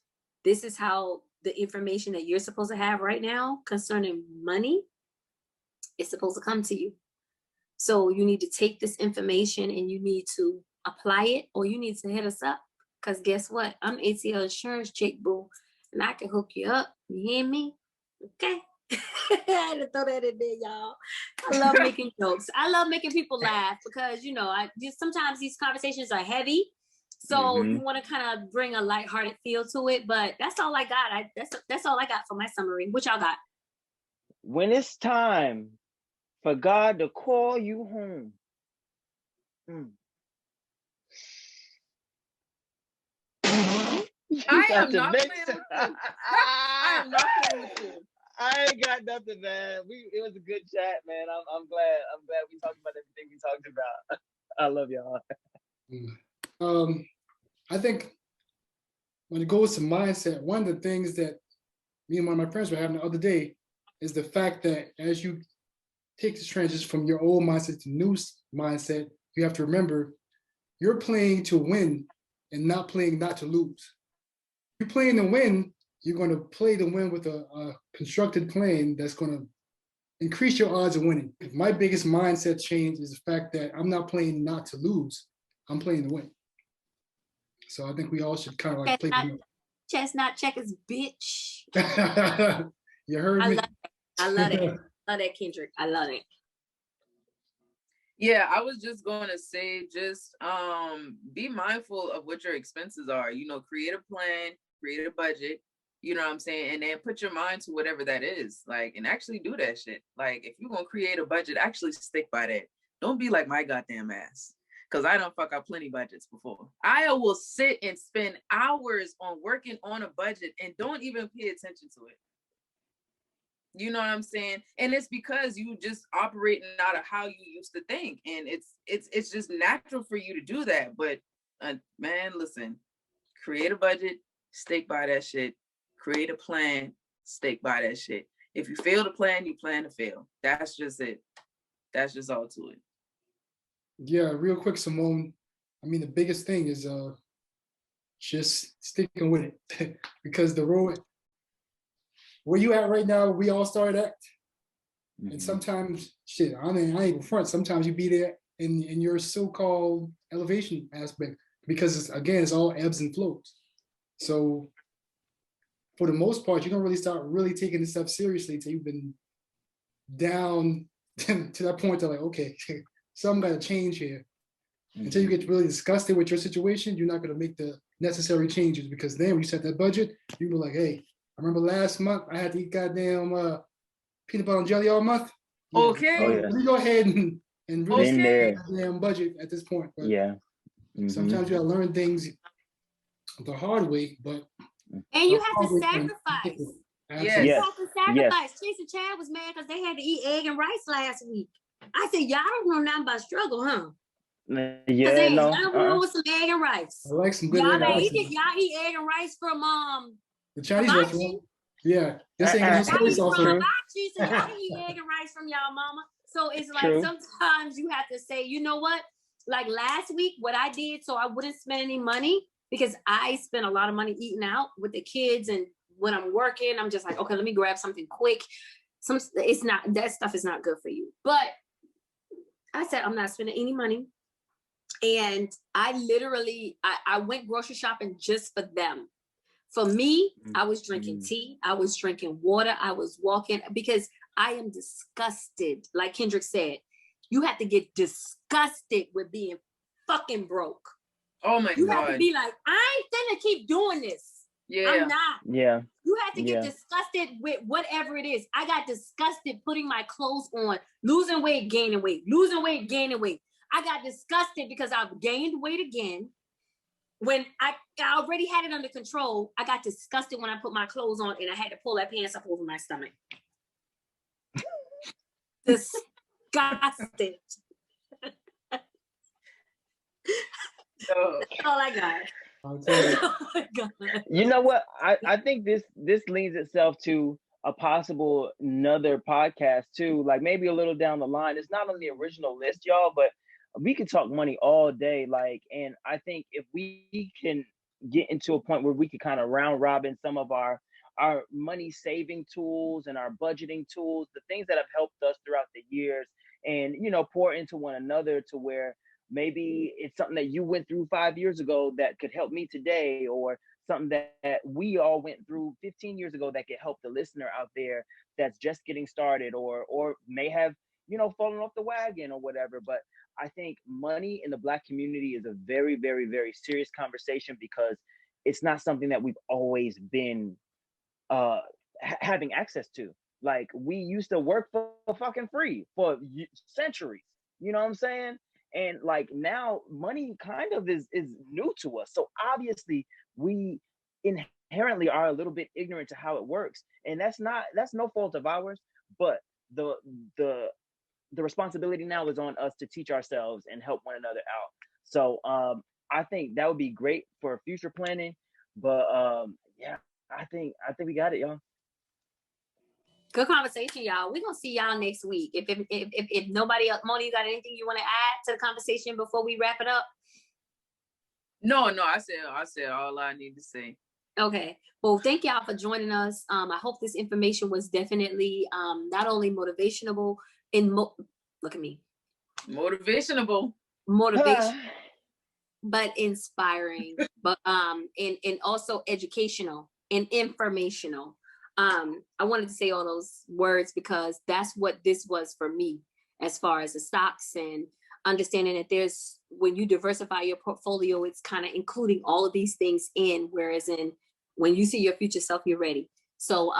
this is how the information that you're supposed to have right now concerning money is supposed to come to you. So you need to take this information and you need to apply it, or you need to hit us up. Because guess what? I'm ATL Insurance, Jake Boo, and I can hook you up. You hear me? Okay. I had to throw that in there, y'all. I love making jokes. I love making people laugh, because sometimes these conversations are heavy. So you want to kind of bring a lighthearted feel to it. But that's all I got. That's all I got for my summary. What y'all got? When it's time for God to call you home. I am not playing with you. I am not playing with you. I ain't got nothing, man. It was a good chat, man. I'm glad we talked about everything we talked about. I love y'all. I think when it goes to mindset, one of the things that me and one of my friends were having the other day is the fact that as you take this transition from your old mindset to new mindset, you have to remember you're playing to win and not playing not to lose. If you're playing to win, you're going to play to win with a constructed plan that's going to increase your odds of winning. My biggest mindset change is the fact that I'm not playing not to lose, I'm playing to win. So I think we all should kind of like play. Chestnut checkers, bitch. You heard me? I love it. Love that, Kendrick. I love it. Yeah, I was just going to say, just be mindful of what your expenses are. Create a plan, create a budget. You know what I'm saying? And then put your mind to whatever that is. Like, and actually do that shit. Like, if you're going to create a budget, actually stick by that. Don't be like my goddamn ass. Because I don't fuck up plenty budgets before. I will sit and spend hours on working on a budget and don't even pay attention to it. You know what I'm saying? And it's because you just operating out of how you used to think, and it's just natural for you to do that. But man, listen, create a budget, stick by that shit. Create a plan, stick by that shit. If you fail to plan, you plan to fail. That's just it. That's just all to it. Yeah, real quick, Simone. I mean, the biggest thing is just sticking with it because the road where you at right now, we all started at. And sometimes, shit, I mean, I ain't even front. Sometimes you be there in your so-called elevation aspect because it's all ebbs and flows. So for the most part, you don't really start really taking this stuff seriously until you've been down to that point of like, okay, something got to change here. Until you get really disgusted with your situation, you're not going to make the necessary changes because then when you set that budget, you were like, hey, I remember last month I had to eat goddamn peanut butter and jelly all month. Yeah. Okay. Oh, yeah. Let me go ahead and really Been there. goddamn budget at this point. But Yeah. sometimes you gotta learn things the hard way, but And you the have hard to way can- sacrifice. Yes. You Yes. have to sacrifice. Chase and Chad was mad because they had to eat egg and rice last week. I said, y'all don't know nothing about struggle, huh? Yeah, no. Y'all know with some egg and rice. I like some good Y'all egg and rice. y'all eat egg and rice from The Chinese hibachi. restaurant. Yeah. This ain't no Y'all soy eat sauce from on it. hibachi, so y'all can eat egg and rice from y'all mama. So it's like True. sometimes you have to say, you know what? Like last week, what I did so I wouldn't spend any money because I spent a lot of money eating out with the kids, and when I'm working, I'm just like, okay, let me grab something quick. It's not, that stuff is not good for you. But I said I'm not spending any money. And I literally, I went grocery shopping just for them. For me, I was drinking tea. I was drinking water. I was walking because I am disgusted. Like Kendrick said, you have to get disgusted with being fucking broke. Oh my You God. have to be like, I ain't finna keep doing this. Yeah. I'm not. Yeah. You have to get disgusted with whatever it is. I got disgusted putting my clothes on, losing weight, gaining weight, losing weight, gaining weight. I got disgusted because I've gained weight again. When I already had it under control, I got disgusted when I put my clothes on and I had to pull that pants up over my stomach. Disgusted. No. That's all I got. I'll tell you. That's all I got. You know what? I think this leads itself to a possible another podcast too, like maybe a little down the line. It's not on the original list, y'all, but we can talk money all day. Like, and I think if we can get into a point where we can kind of round robin some of our money saving tools and our budgeting tools, the things that have helped us throughout the years, and pour into one another to where maybe it's something that you went through 5 years ago that could help me today, or something that we all went through 15 years ago that could help the listener out there that's just getting started or may have fallen off the wagon or whatever. But I think money in the Black community is a very, very, very serious conversation because it's not something that we've always been having access to. Like, we used to work for fucking free for centuries. You know what I'm saying? And like now money kind of is new to us. So obviously we inherently are a little bit ignorant to how it works. And that's no fault of ours, but the responsibility now is on us to teach ourselves and help one another out. So I think that would be great for future planning. But yeah, I think we got it, y'all. Good conversation, y'all. We're gonna see y'all next week. If nobody else, Mona, you got anything you want to add to the conversation before we wrap it up? No, I said all I need to say. Okay. Well, thank y'all for joining us. I hope this information was definitely not only motivational look at me. Motivational. Motivation, but inspiring, but and also educational and informational. I wanted to say all those words because that's what this was for me as far as the stocks and understanding that when you diversify your portfolio, it's kind of including all of these things in, whereas when you see your future self, you're ready. So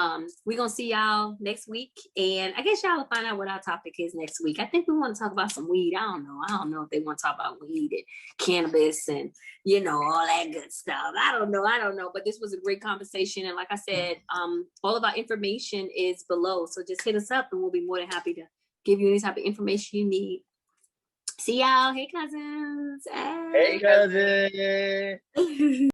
we're gonna see y'all next week, and I guess y'all will find out what our topic is next week. I think we want to talk about some weed. I don't know if they want to talk about weed and cannabis and all that good stuff. I don't know. But this was a great conversation, and like I said, all of our information is below. So just hit us up, and we'll be more than happy to give you any type of information you need. See y'all. Hey, cousins. Hey, cousin.